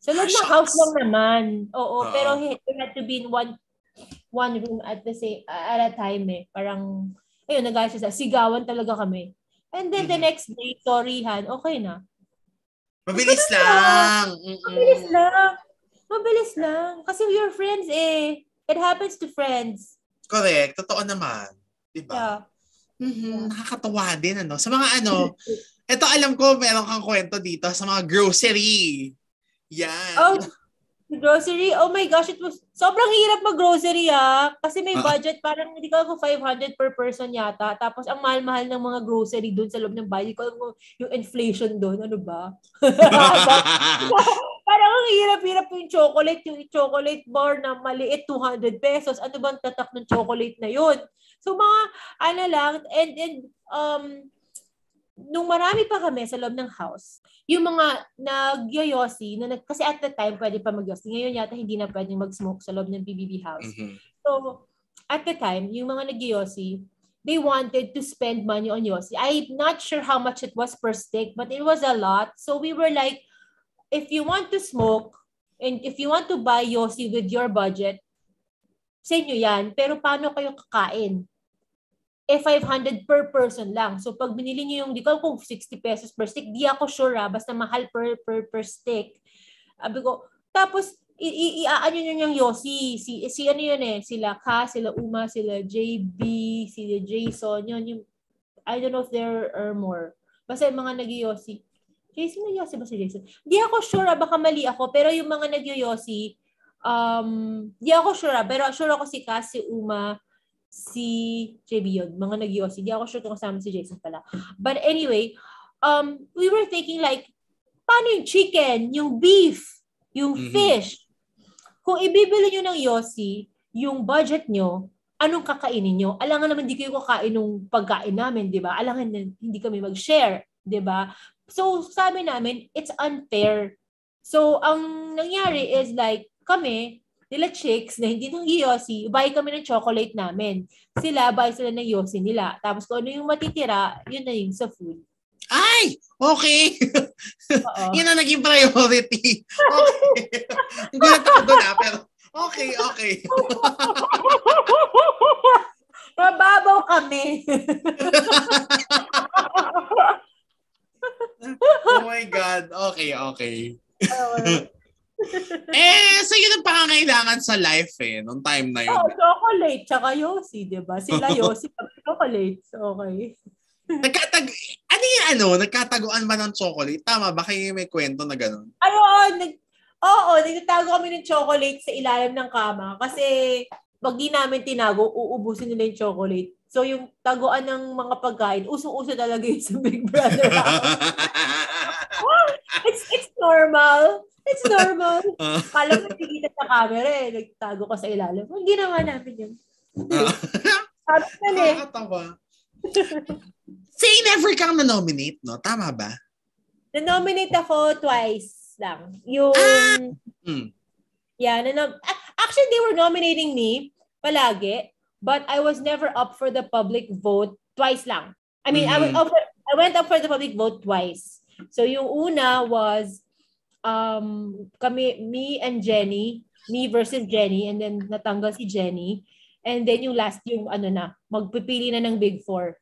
So loob ng house lang naman. Oo, pero he had to be in one room at a time eh. Parang ayun, nagalit siya, sigawan talaga kami. And then the next day, sorry Han, okay na. Mabilis lang. Mabilis lang. Kasi we are friends eh. It happens to friends. Correct. Totoo naman. Diba? Yeah. Nakakatawa din, Sa mga ito alam ko, meron kang kwento dito sa mga grocery. Yan. Oh, grocery? Oh my gosh, it was sobrang hirap mag-grocery kasi may budget, parang hindi ko 500 per person yata. Tapos ang mahal-mahal ng mga grocery doon sa loob ng bahay. Ko yung inflation doon, ano ba? Parang ang hirap-hirap yung chocolate bar na maliit, 200 pesos. Ano bang tatak ng chocolate na yun? So mga, lang, and nung marami pa kami sa loob ng house, yung mga nagyoyosi, kasi at the time pwede pa magyosi. Ngayon yata hindi na pwedeng mag-smoke sa loob ng BBB house. So, at the time, yung mga nagyoyosi, they wanted to spend money on yosi. I'm not sure how much it was per stick, but it was a lot. So we were like, if you want to smoke, and if you want to buy yosi with your budget, sa inyo yan. Pero paano kayo kakain? 500 per person lang. So pag binili niyo yung, di ko kung 60 pesos per stick, di ako sure basta mahal per stick. Sabi ko, tapos Iaano yun yung Yossi. Si ano yun eh, sila Ka, sila Uma, sila JB, sila Jason, yun yung, I don't know if there are more. Basta yung mga nag-Yossi. Jason, nag-Yossi ba si Jason? Di ako sure, baka mali ako, pero yung mga nag-Yossi, di ako sure, pero sure ako si Ka, si Uma, si JB yun, mga nag-Yossi. Di ako sure kung kasama si Jason pala. But anyway, we were thinking like, paano yung chicken, yung beef, yung fish? Kung ibibili nyo ng Yossi, yung budget nyo, anong kakainin nyo? Alangan naman hindi kayo kakain ng pagkain namin, di ba? Alangan hindi kami mag-share, di ba? So, sabi namin, it's unfair. So, ang nangyari is like, kami, nila chicks na hindi ng Yossi, buy kami ng chocolate namin. Sila, buy sila ng Yossi nila. Tapos kung ano yung matitira, yun na yung sa food. Ay! Okay! Yun ang naging priority. Okay. Gulat ako doon pero okay. Mababaw kami. Oh my God. Okay. So yun ang pangangailangan sa life nung time na yun. Chocolate, tsaka Yossi, diba? Sila Yossi, chocolate. Okay. Nagkataguan ba ng chocolate? Tama ba? Kayo may kwento na gano'n? Nagtatago kami ng chocolate sa ilalim ng kama kasi pag di namin tinago, uubusin nila yung chocolate. So yung taguan ng mga pagkain, usong-uso talaga yun sa Big Brother. It's normal. It's normal. Kala mo nakikita sa camera nagtago ka sa ilalim. Hindi naman namin yun. Nakakatawa. Say never kang na-nominate, no? Tama ba? Na-nominate ako twice lang. Yung... Yeah, actually, they were nominating me palagi, but I was never up for the public vote twice lang. I mean, I went up for the public vote twice. So yung una was me and Jenny, me versus Jenny, and then natanggal si Jenny. And then yung last, yung magpipili na ng Big Four.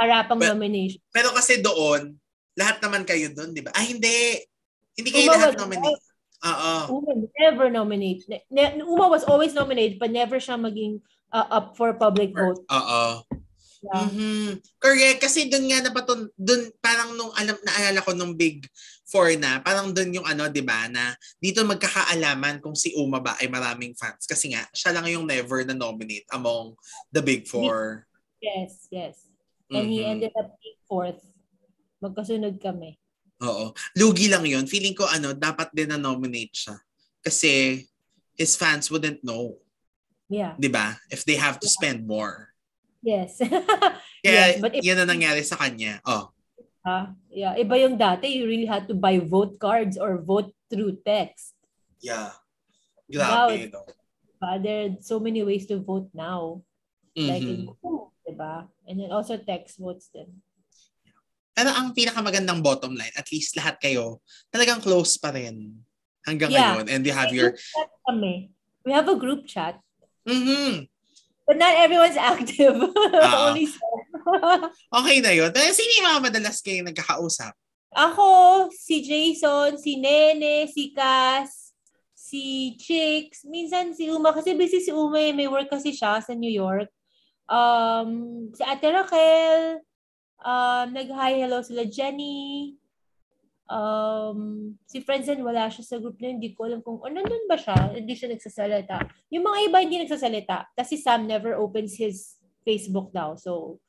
Harapang nomination. Pero kasi doon, lahat naman kayo doon, di ba? Hindi. Hindi kayo lahat nominate. Uma never nominate. Uma was always nominated, but never siya maging up for public vote. Yeah. Correct. Kasi doon nga doon parang naalala ko nung Big Four na, parang doon yung di ba, na dito magkakaalaman kung si Uma ba ay maraming fans. Kasi nga, siya lang yung never na nominate among the Big Four. Yes. And he ended up being fourth. Magkasunod kami. Oo. Lugi lang yun. Feeling ko dapat din na-nominate siya. Kasi his fans wouldn't know. Yeah. 'Di ba? If they have to spend more. Yes. Kaya yan ang nangyari sa kanya. Yeah. Iba yung dati, you really had to buy vote cards or vote through text. Yeah. Grabe, now, there are so many ways to vote now. Like in diba? And then also text votes din. Pero ang pinakamagandang bottom line, at least lahat kayo, talagang close pa rin hanggang ngayon. And you have your... We have a group chat. But not everyone's active. Only some. Okay na yun. Pero sino yung mga madalas kayo nagkakausap? Ako, si Jason, si Nene, si Cass, si Chicks, minsan si Uma. Kasi busy si Uma, may work kasi siya sa New York. Si Ate Raquel, nag-hi hello sila Jenny. Si Friendzen wala siya sa group na, hindi ko alam kung nandun ba siya, hindi siya nagsasalita. Yung mga iba hindi nagsasalita kasi Sam never opens his Facebook daw. So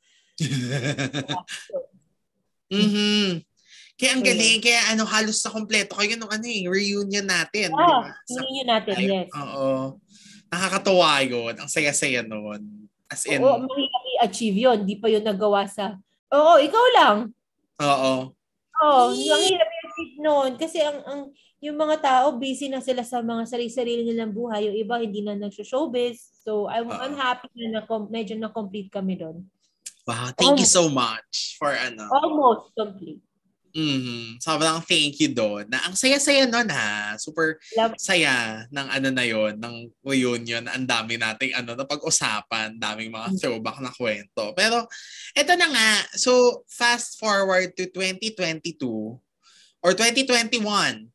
Kaya ang galing, kaya halos sa kompleto kayo nung reunion natin. Reunion natin, yes. Oo. Nakakatawa yun. Ang saya-saya nun. As in... Oo, mahirap i-achieve yun. Di pa yun nagawa sa... Oo, ikaw lang. Oo. Mahirap i-achieve nun. Kasi yung mga tao, busy na sila sa mga sarili-sarili nilang buhay. Yung iba, hindi na nag-showbiz. So, I'm happy na medyo na-complete kami doon. Wow, thank you so much for Almost complete. Sobrang thank you doon. Na ang saya-saya nun Super saya ng na yon, ng reunion. Ang dami nating na pag-usapan, daming mga throwback na kwento. Pero eto na nga. So fast forward to 2022 or 2021.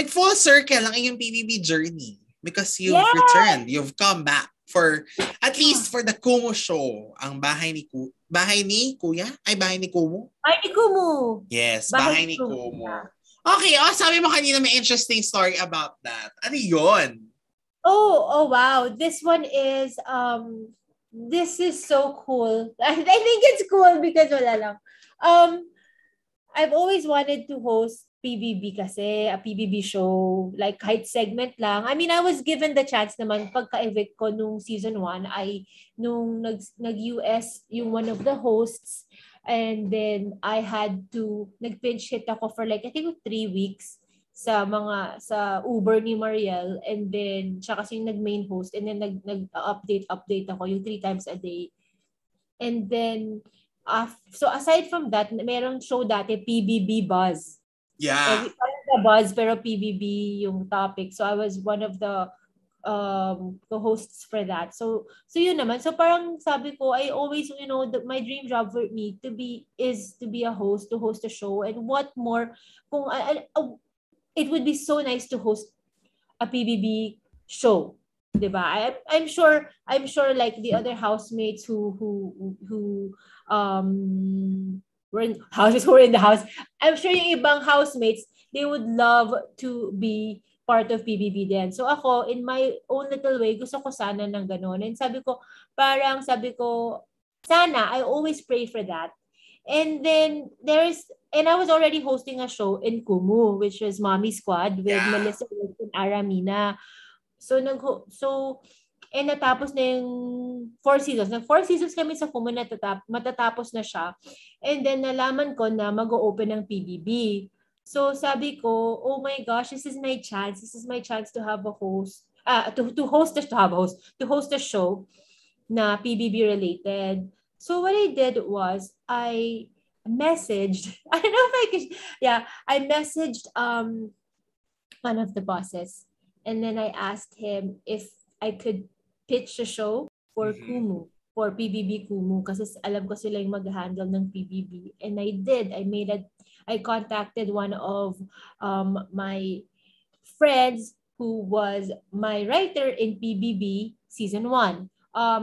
full circle ang iyong PBB journey because you've Yeah! returned. You've come back for, at least for the Kumu show. Ang bahay ni Kuya? Ay, bahay ni Kumu? Bahay ni Kumu. Yes, bahay ni Kumu. Okay, sabi mo kanina may interesting story about that. Ano yun? Oh, wow. This one is, this is so cool. I think it's cool because wala lang. I've always wanted to host PBB kasi, a PBB show, like kahit segment lang. I mean, I was given the chance naman pagka-evict ko nung season 1 ay nung nag-US yung one of the hosts, and then I had to nag-pinch hit ako for like I think 3 weeks sa Uber ni Mariel, and then siya kasi yung nag-main host, and then nag-update ako yung 3 times a day. And then so aside from that, merong show dati PBB Buzz. Yeah. The Buzz pero PBB yung topic. So I was one of the co-hosts for that. So yun naman. So parang sabi ko, I always, my dream job for me is to be a host, to host a show. And what more kung it would be so nice to host a PBB show. Diba? I'm sure like the other housemates who were in the house, I'm sure yung ibang housemates, they would love to be part of PBB din. So ako, in my own little way, gusto ko sana ng ganon. And sabi ko, sana, I always pray for that. And then I was already hosting a show in Kumu, which was Mommy Squad with Melissa and Aramina. Natapos na yung 4 seasons. Nag 4 seasons kami sa Kumu, matatapos na siya. And then nalaman ko na mag-o-open ng PBB. So sabi ko, oh my gosh, this is my chance. This is my chance to have a host. To host a show na PBB related. So what I did was I messaged, I don't know if I could, I messaged one of the bosses, and then I asked him if I could pitch a show for Kumu, for PBB Kumu, kasi alam ko sila yung mag-handle ng PBB. And I did. I contacted one of my friends who was my writer in PBB season 1.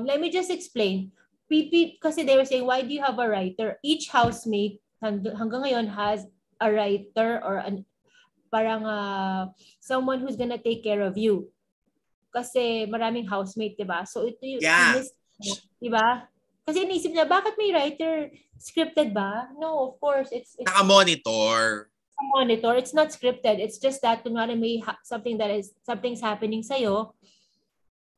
Let me just explain. Kasi they were saying, why do you have a writer? Each housemate hanggang ngayon has a writer or someone who's gonna take care of you. Kasi maraming housemate, diba? So ito yung diba? Kasi inisip na, bakit may writer? Scripted ba? No, of course. It's naka-monitor. It's not scripted. It's just that kunwari may something's happening sa'yo,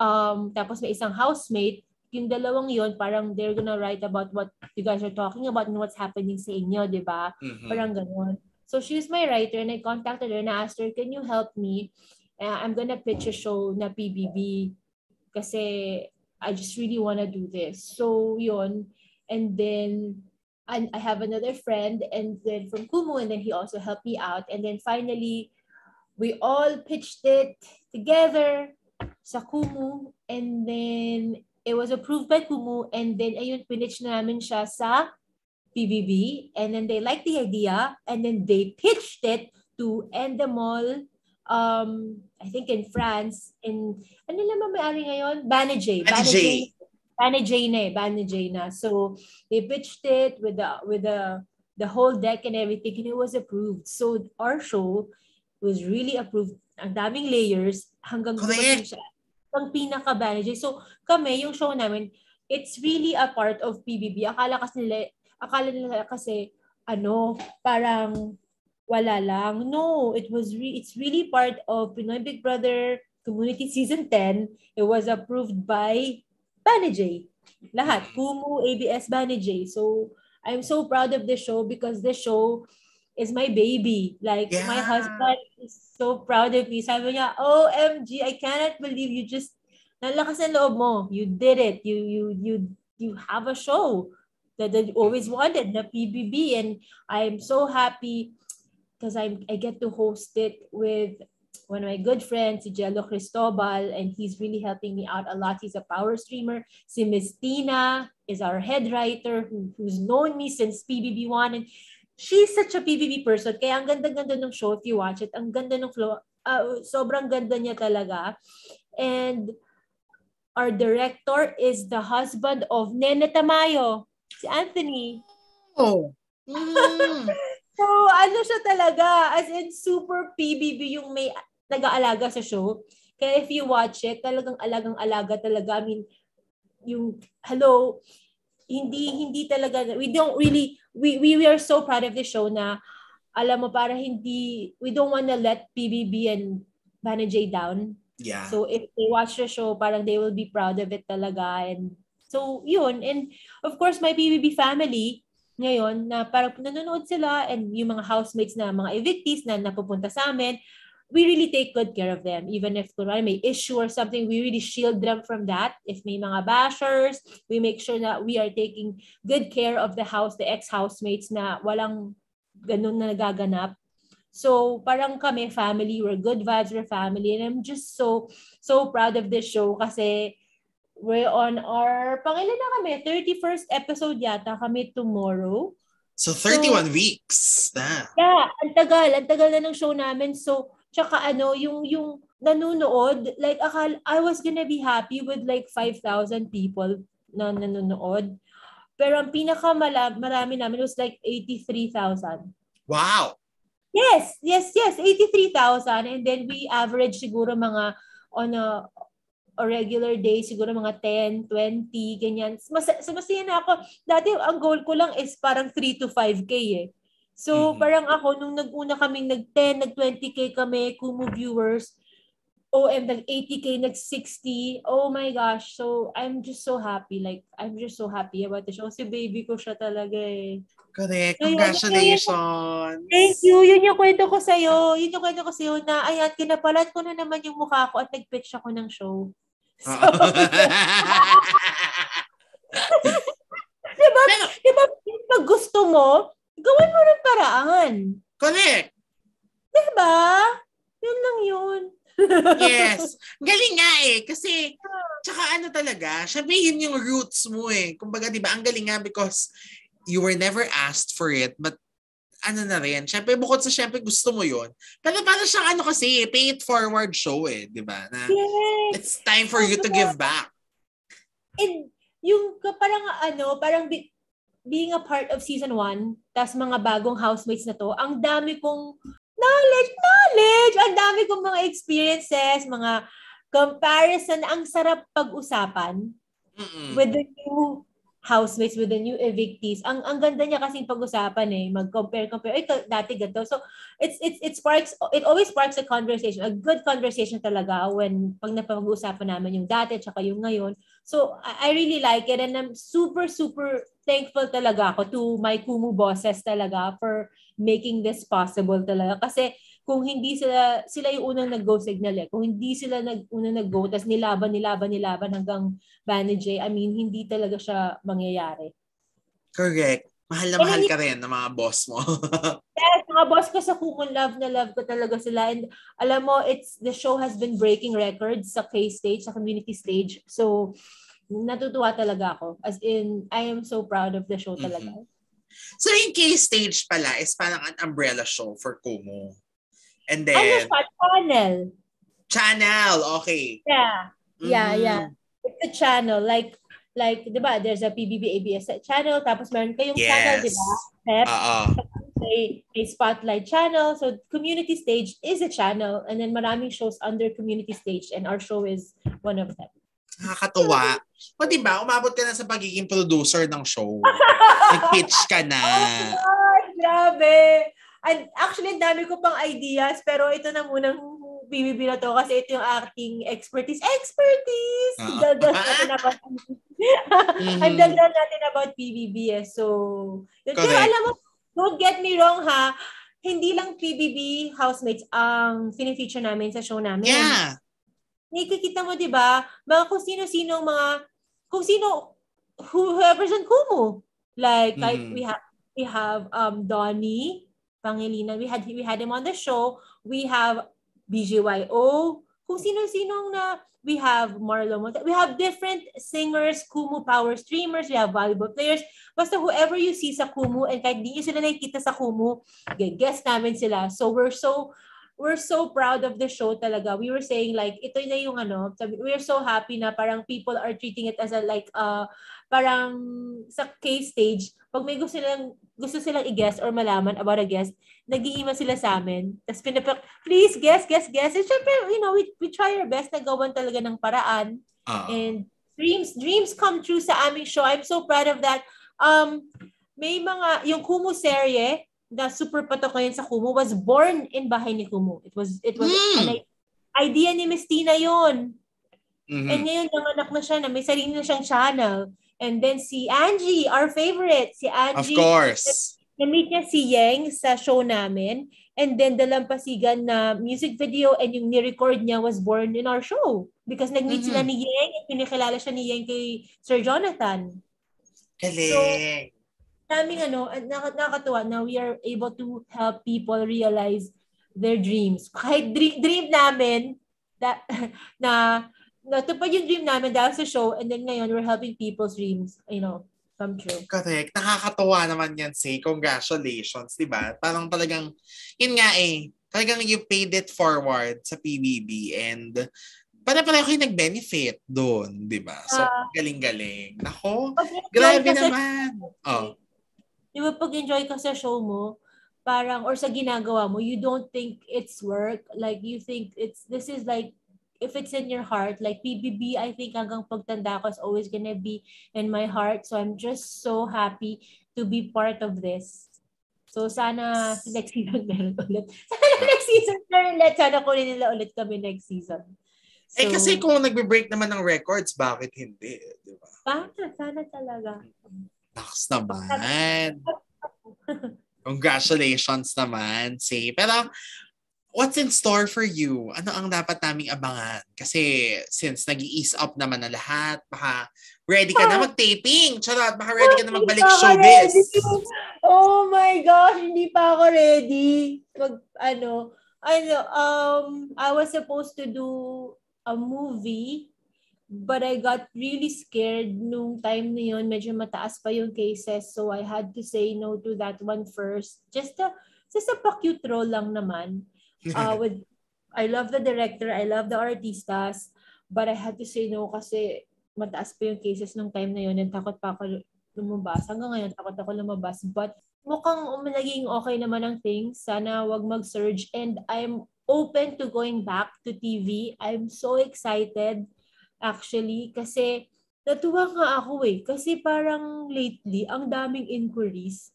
tapos may isang housemate, yung dalawang yon parang they're gonna write about what you guys are talking about and what's happening sa inyo, di ba? Parang ganun. So she's my writer, and I contacted her and I asked her, can you help me? I'm gonna pitch a show na PBB kasi I just really wanna do this. So yun. And then I have another friend and then from Kumu, and then he also helped me out. And then finally, we all pitched it together sa Kumu, and then it was approved by Kumu, and then ayun, pinitch namin siya sa PBB, and then they liked the idea, and then they pitched it to Endemol, I think in France, in, ano naman may-ari ngayon? Banijay na. So they pitched it with the whole deck and everything, and it was approved. So our show was really approved. Ang daming layers hanggang dumating siya ang pinaka-Banijay. So kami, yung show namin, it's really a part of PBB. Akala nila kasi parang wala lang. No, it's really part of Pinoy Big Brother Community Season 10. It was approved by Banijay. Lahat. Kumu, ABS, Banijay. So I'm so proud of the show because the show is my baby. Like, my husband is so proud of me. Sabi niya, OMG, I cannot believe you just, nalakas ng loob mo. You did it. You have a show that you always wanted, na PBB. And I'm so happy because I get to host it with one of my good friends, si Jello Cristobal, and he's really helping me out a lot. He's a power streamer. Si Miss Tina is our head writer who's known me since PBB1, and she's such a PBB person. Kaya ang ganda-ganda ng show if you watch it. Ang ganda ng flow. Sobrang ganda niya talaga. And our director is the husband of Nene Tamayo, si Anthony. Oh. So, ano siya talaga, as in super PBB yung may nag-aalaga sa show. Kaya if you watch it, talagang alagang-alaga talaga. I mean, yung, hello, hindi talaga, we are so proud of the show na, alam mo, para we don't wanna let PBB and Vanna J down. Yeah. So, if they watch the show, parang they will be proud of it talaga. And so, yun. And, of course, my PBB family, ngayon, na parang nanonood sila and yung mga housemates na mga evictees na napupunta sa amin, we really take good care of them. Even if may issue or something, we really shield them from that. If may mga bashers, we make sure that we are taking good care of the ex-housemates na walang ganun na nagaganap. So, parang kami, family, we're good vibes, we're family. And I'm just so proud of this show kasi we're on our, pangilan na kami, 31st episode yata kami tomorrow. So 31 weeks na. Yeah, ang tagal na ng show namin. So, tsaka yung nanonood, like I was gonna be happy with like 5,000 people na nanonood. Pero ang marami namin was like 83,000. Wow! Yes, 83,000. And then we average siguro mga on a regular day, siguro mga 10, 20, ganyan. Masaya na ako. Dati, ang goal ko lang is parang 3 to 5K eh. So, parang ako, nung nag-una kaming nag-10, nag-20K kami, Kumu viewers, nag-80K, nag-60. Oh my gosh. So, I'm just so happy. Like, I'm just so happy about the show. Kasi baby ko siya talaga eh. Correct. Congratulations. Thank you. Yun yung kwento ko sa'yo. Na, ayan, kinapalan ko na naman yung mukha ko at nag-pitch ako ng show. So, diba, pag gusto mo, gawin mo ng paraan. Correct. Diba? Yun lang yun. Yes. Galing nga eh. Kasi, tsaka talaga, syempre yun yung roots mo eh. Kumbaga, diba, ang galing nga because you were never asked for it, but na rin. Syempre, bukod sa syempre gusto mo yun. Pero parang siyang kasi, pay it forward show eh. Diba? Na, yes. It's time for you to give back. And yung parang being a part of season 1, tas mga bagong housemates na to, ang dami kong knowledge, ang dami kong mga experiences, mga comparison, ang sarap pag-usapan with the new housemates, with the new evictees. Ang ganda niya kasing pag-usapan eh, mag-compare. Dati ganito. So, it always sparks a conversation, a good conversation talaga pag napag-usapan namin yung dati tsaka yung ngayon. So, I really like it and I'm super, super thankful talaga ako to my Kumu bosses talaga for making this possible talaga. Kasi kung hindi sila yung unang nag-go signal eh. Kung hindi sila unang nag-go, tas nilaban hanggang Vanna J, I mean, hindi talaga siya mangyayari. Correct. Mahal na mahal ka rin ng mga boss mo. Yes, mga boss ko sa Kumu, love ko talaga sila. And alam mo, the show has been breaking records sa K-stage, sa community stage. So, natutuwa talaga ako. As in, I am so proud of the show talaga. So, yung K-stage pala is parang an umbrella show for Kumu. And then... Channel, okay. Yeah. Yeah. It's a channel. Like, diba, there's a PBB-ABS channel, tapos meron kayong channel, diba? PEP. A spotlight channel. So, community stage is a channel. And then maraming shows under community stage. And our show is one of them. Nakakatuwa. O diba, umabot ka na sa pagiging producer ng show. Nag-pitch ka na. Oh, grabe. And actually, dami ko pang ideas, pero ito na munang PBB na to kasi ito yung acting expertise. Dagdag natin about PBB eh. So, pero alam mo, don't get me wrong ha, hindi lang PBB housemates ang fini-feature namin sa show namin. Yeah. Nakikita mo, di ba? Kung sino who represent Kumu. Like we have Donnie Pangilinan. We had him on the show. We have BGYO, kung sino-sinong na we have Marlo Monte, we have different singers, Kumu power streamers, we have volleyball players. Basta whoever you see sa Kumu, and kahit di nyo sila nakikita sa Kumu, guest namin sila. So we're so proud of the show talaga. We were saying like, ito na yung we're so happy na parang people are treating it as a like, parang sa case stage, pag may gusto silang i-guess or malaman about a guest, nag-i-email sila sa amin. Tapos please, guess. And syempre, we try our best na gawan talaga ng paraan. And dreams come true sa aming show. I'm so proud of that. May yung Kumu serye, na super patok ngayon sa Kumu, was born in bahay ni Kumu. It was an idea ni Miss Tina yun. Mm-hmm. And ngayon, nanganak na siya na may sarili na siyang channel. And then si Angie, our favorite, si Angie. Of course. Na-meet niya si Yang sa show namin. And then Dalampasigan na music video and yung ni-record niya was born in our show. Because nag-meet sila ni Yang at pinikilala siya ni Yang kay Sir Jonathan. Galing. So, nakakatuwa na we are able to help people realize their dreams. Kahit dream namin na natupad yung dream namin dahil sa show, and then ngayon we're helping people's dreams, come true. Correct. Nakakatawa naman yan, say. Congratulations, di ba? Parang talagang, yun nga talagang you paid it forward sa PBB and pare-pareho kayo nag-benefit doon, di ba? So, galing-galing. Nako, grabe naman. Di ba pag enjoy ka sa show mo, parang, or sa ginagawa mo, you don't think it's work. Like, you think this is like, if it's in your heart, like PBB, I think hanggang pagtanda ko is always gonna be in my heart. So I'm just so happy to be part of this. So sana next season meron ulit. Sana next season meron ulit. Sana kunin nila ulit kami next season. So, kasi kung nagbe-break naman ng records, bakit hindi? Di ba? Sana talaga. Naks naman. Congratulations naman, say. Pero, what's in store for you? Ano ang dapat naming abangan? Kasi since nag-ease up naman na lahat, baka ready ka na mag-taping. Charot, baka ready ka na magbalik showbiz. Oh my gosh, hindi pa ako ready. I was supposed to do a movie, but I got really scared nung time na yun. Medyo mataas pa yung cases, so I had to say no to that one first. Just a pa-cute role lang naman. I love the director, I love the artistas, but I had to say no kasi mataas pa yung cases nung time na yun and takot pa ako lumabas. Hanggang ngayon, takot ako lumabas. But mukhang naging okay naman ang things. Sana wag mag-surge. And I'm open to going back to TV. I'm so excited actually kasi natuwa nga ako kasi parang lately, ang daming inquiries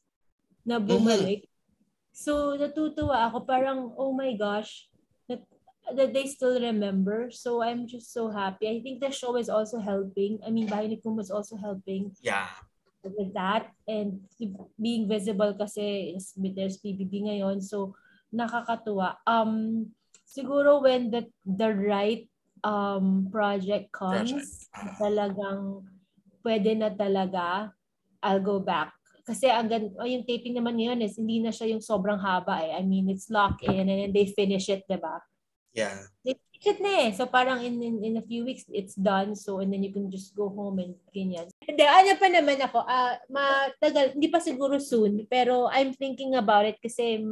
na bumalik. So, natutuwa ako. Parang, oh my gosh, that they still remember. So, I'm just so happy. I think the show is also helping. I mean, Bahay ni Kum was also helping with that. And being visible kasi there's PBB ngayon. So, nakakatuwa. Siguro when the right project comes, talagang pwede na talaga, I'll go back. Kasi yung taping naman ngayon is hindi na siya yung sobrang haba I mean, it's locked in and then they finish it, diba? Yeah. They finish it na So parang in a few weeks, it's done. So and then you can just go home and ganyan. Hindi, pa naman ako. Matagal, hindi pa siguro soon. Pero I'm thinking about it kasi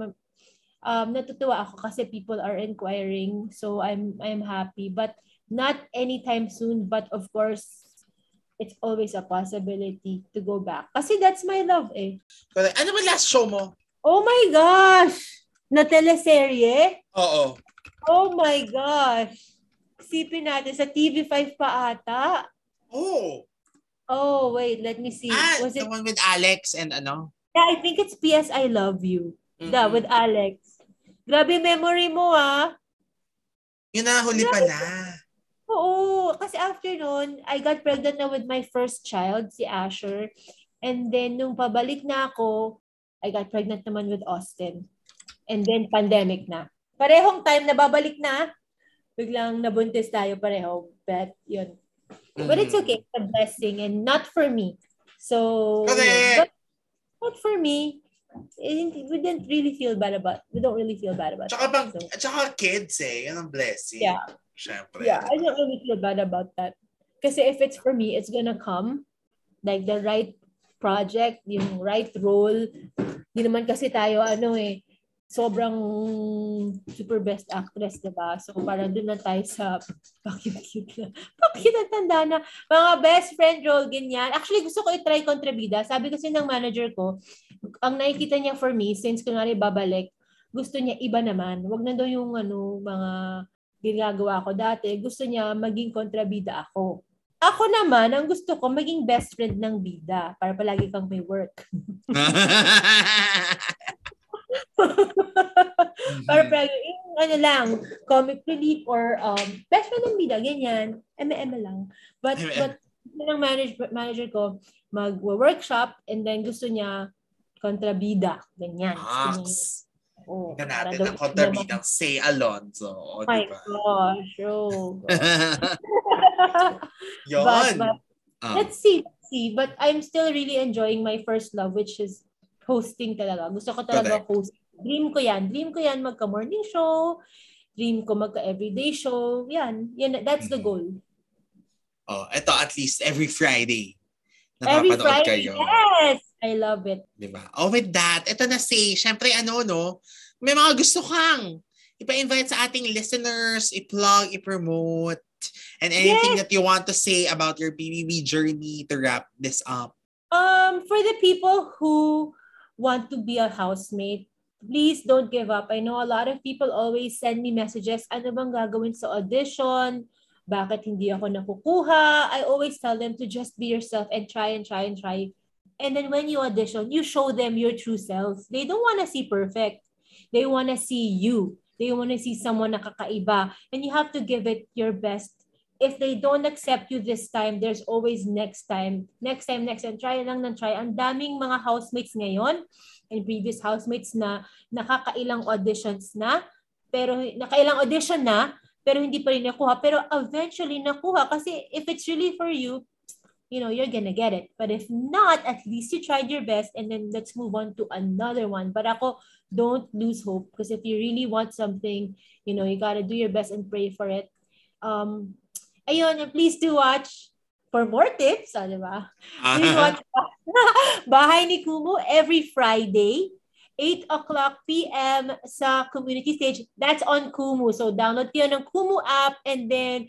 natutuwa ako kasi people are inquiring. So I'm happy. But not anytime soon. But of course, it's always a possibility to go back. Kasi that's my love Ano ba last show mo? Oh my gosh! Na teleserye? Oo. Oh my gosh! Isipin natin, sa TV5 pa ata. Oh, wait, let me see. Was the one with Alex and ano? Yeah, I think it's PS I Love You. Mm-hmm. With Alex. Grabe memory mo Yun na, huli pala. Oo, kasi after nun, I got pregnant na with my first child, si Asher. And then, nung pabalik na ako, I got pregnant naman with Austin. And then, pandemic na. Parehong time na babalik na, biglang nabuntis tayo pareho. But, yun. But it's okay. It's a blessing and not for me. So, but not for me. We don't really feel bad about it. Tsaka kids Yan ang blessing. Yeah. Syempre. Yeah, I don't really feel bad about that. Kasi if it's for me, it's gonna come. Like the right project, yung right role. Di naman kasi tayo, sobrang super best actress, diba? So parang doon na tayo sa cute na. Cute na tanda na. Mga best friend role, ganyan. Actually, gusto ko i-try kontrabida. Sabi kasi ng manager ko, ang nakikita niya for me, since kunwari babalik, gusto niya iba naman. Wag na daw yung mga ginagawa ko dati. Gusto niya maging kontrabida ako. Ako naman, ang gusto ko, maging best friend ng bida para palagi kang may work. Para palagi, comic relief or best friend ng bida, ganyan. Eme lang. But ng manager ko, mag-workshop and then gusto niya kontrabida. Ganyan. Ika natin ang kontrabidang Say Alonzo. Oh my gosh. Yun. But let's see. But I'm still really enjoying my first love, which is hosting talaga. Gusto ko talaga host. Dream ko yan magka-morning show. Dream ko magka-everyday show. Yan, that's the goal. Oh, ito at least every Friday. Every Friday, kayo. Yes! I love it. Diba? Oh, with that, ito na syempre may mga gusto kang ipa-invite sa ating listeners, i-plug, i-promote, and anything that you want to say about your BBB journey to wrap this up. For the people who want to be a housemate, please don't give up. I know a lot of people always send me messages, ano bang gagawin sa audition? Bakit hindi ako nakukuha? I always tell them to just be yourself and try and try and try. And then when you audition, you show them your true selves. They don't want to see perfect. They want to see you. They want to see someone na kakaiba. And you have to give it your best. If they don't accept you this time, there's always next time. Next time. Try lang ng try. Ang daming mga housemates ngayon and previous housemates na nakakailang auditions na, pero nakailang audition na, pero hindi pa rin nakuha. Pero eventually nakuha kasi if it's really for you, you're gonna get it. But if not, at least you tried your best and then let's move on to another one. But ako, don't lose hope because if you really want something, you gotta do your best and pray for it. Ayun, and please do watch for more tips, diba? Please watch Bahay ni Kumu every Friday, 8:00 p.m. sa community stage. That's on Kumu. So download kayo ng Kumu app and then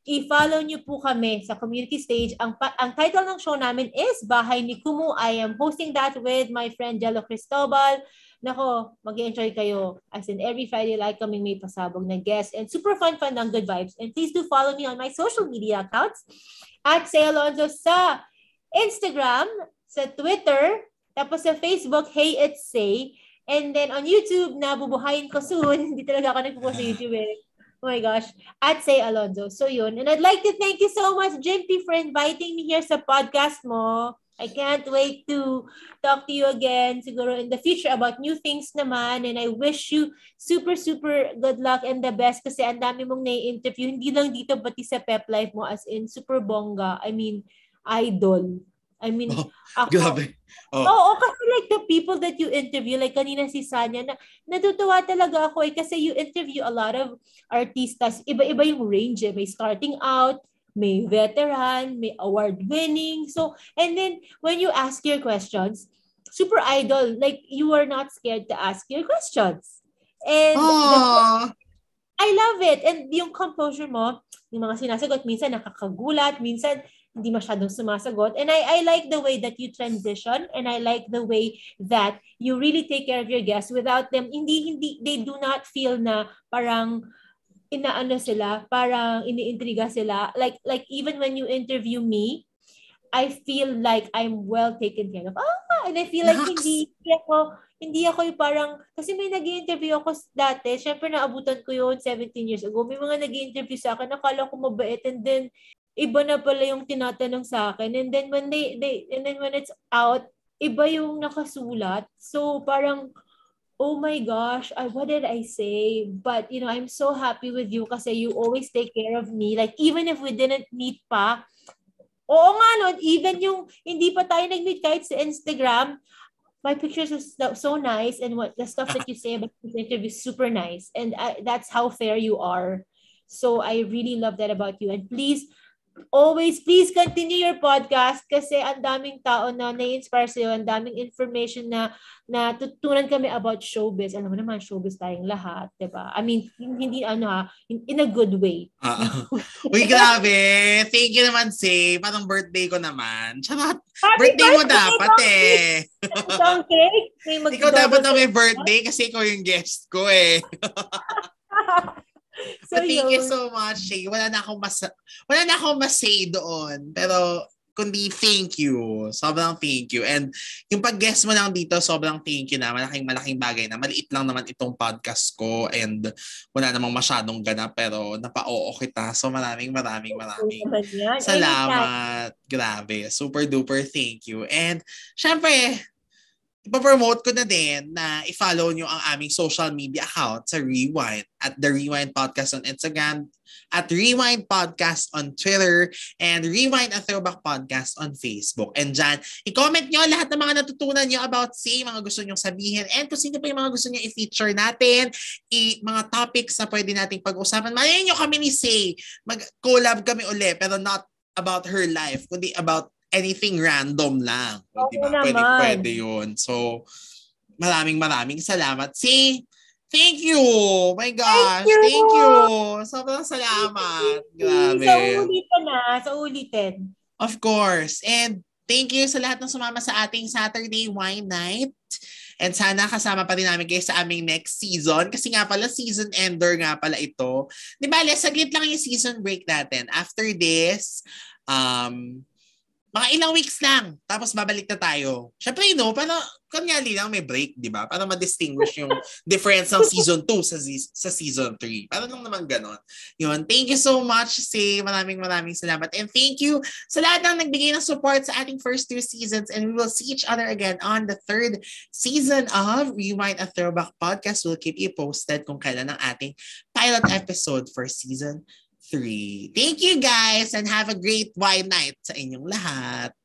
i-follow nyo po kami sa community stage. Ang title ng show namin is Bahay ni Kumu. I am hosting that with my friend Jello Cristobal. Nako, mag-enjoy kayo. As in every Friday, like kaming may pasabog na guest and super fun ng good vibes. And please do follow me on my social media accounts at Say Alonzo sa Instagram, sa Twitter, tapos sa Facebook, Hey It's Say. And then on YouTube, nabubuhayin ko soon. Hindi talaga ako nagpupost sa YouTube Oh my gosh, at Say Alonzo. So yun. And I'd like to thank you so much, Jimpy, for inviting me here sa podcast mo. I can't wait to talk to you again, siguro in the future about new things naman. And I wish you super, super good luck and the best kasi ang dami mong nai-interview. Hindi lang dito, pati sa Pep Life mo as in super bongga. I mean, idol. I mean, grabe. Kasi like the people that you interview, like kanina si Sanya, natutuwa talaga ako kasi you interview a lot of artistas. Iba-iba yung range. May starting out, may veteran, may award-winning. So, and then when you ask your questions, super idol. Like, you are not scared to ask your questions. And I love it. And yung composure mo, yung mga sinasagot, minsan nakakagulat, minsan hindi masyadong sumasagot. And I like the way that you transition and I like the way that you really take care of your guests without them. They do not feel na parang inaano sila, parang iniintriga sila. Like even when you interview me, I feel like I'm well taken care of. And I feel like hindi ako yung parang, kasi may nag-i-interview ako dati, syempre naabutan ko yun 17 years ago. May mga nag-i-interview sa akin, nakala ko mabait, and then iba na pala yung tinatanong sa akin. And then when when it's out, iba yung nakasulat. So parang, oh my gosh, what did I say? But I'm so happy with you kasi you always take care of me. Like even if we didn't meet pa, oo nga nun, even yung hindi pa tayo nag-meet kahit sa Instagram, my pictures are so nice and what the stuff that you say about this interview is super nice. And that's how fair you are. So I really love that about you. And please continue your podcast kasi ang daming tao na na-inspire sa'yo, ang daming information na tutunan kami about showbiz. Alam mo naman, showbiz tayong lahat, diba? I mean, hindi in a good way. Uy, grabe. Thank you naman, Say. Parang birthday ko naman. Charot. Birthday mo dapat eh. Song cake? Ikaw dapat na may birthday kasi ikaw yung guest ko eh. So, thank you so much, Shay. Wala na akong mas-say doon. Pero, kundi thank you. Sobrang thank you. And yung pag-guest mo lang dito, sobrang thank you na. Malaking bagay na. Maliit lang naman itong podcast ko and wala namang masyadong ganap pero napa-oo kita. So, maraming salamat. Grabe. Super duper thank you. And, syempre, ipapromote ko na din na i-follow nyo ang aming social media account sa Rewind at The Rewind Podcast on Instagram, at Rewind Podcast on Twitter, and Rewind a Throwback Podcast on Facebook. And dyan, i-comment nyo lahat ng mga natutunan nyo about Say, mga gusto nyo sabihin, and kung sino pa yung mga gusto nyo i-feature natin, mga topics na pwede nating pag-usapan. Malayan nyo kami ni Say. Mag-collab kami uli, pero not about her life, kundi about anything random lang. Diba? Pwede yun. So, maraming salamat. See, thank you. My gosh. Thank you. Sobrang salamat. Grabe. Sa ulitin. Of course. And thank you sa lahat ng sumama sa ating Saturday Wine Night. And sana kasama pa rin namin kayo sa aming next season. Kasi nga pala, season ender nga pala ito. Di ba, saglit lang yung season break natin. After this, mga ilang weeks lang, tapos babalik na tayo. Siyempre, para kanyali lang may break, di ba? Para ma-distinguish yung difference ng season 2 sa season 3. Para lang naman ganon. Yun, thank you so much, Say. Maraming salamat. And thank you sa lahat ng nagbigay ng support sa ating first 2 seasons. And we will see each other again on the 3rd season of Rewind a Throwback Podcast. We'll keep you posted kung kailan ang ating pilot episode for season 3. Thank you guys and have a great wine night sa inyong lahat.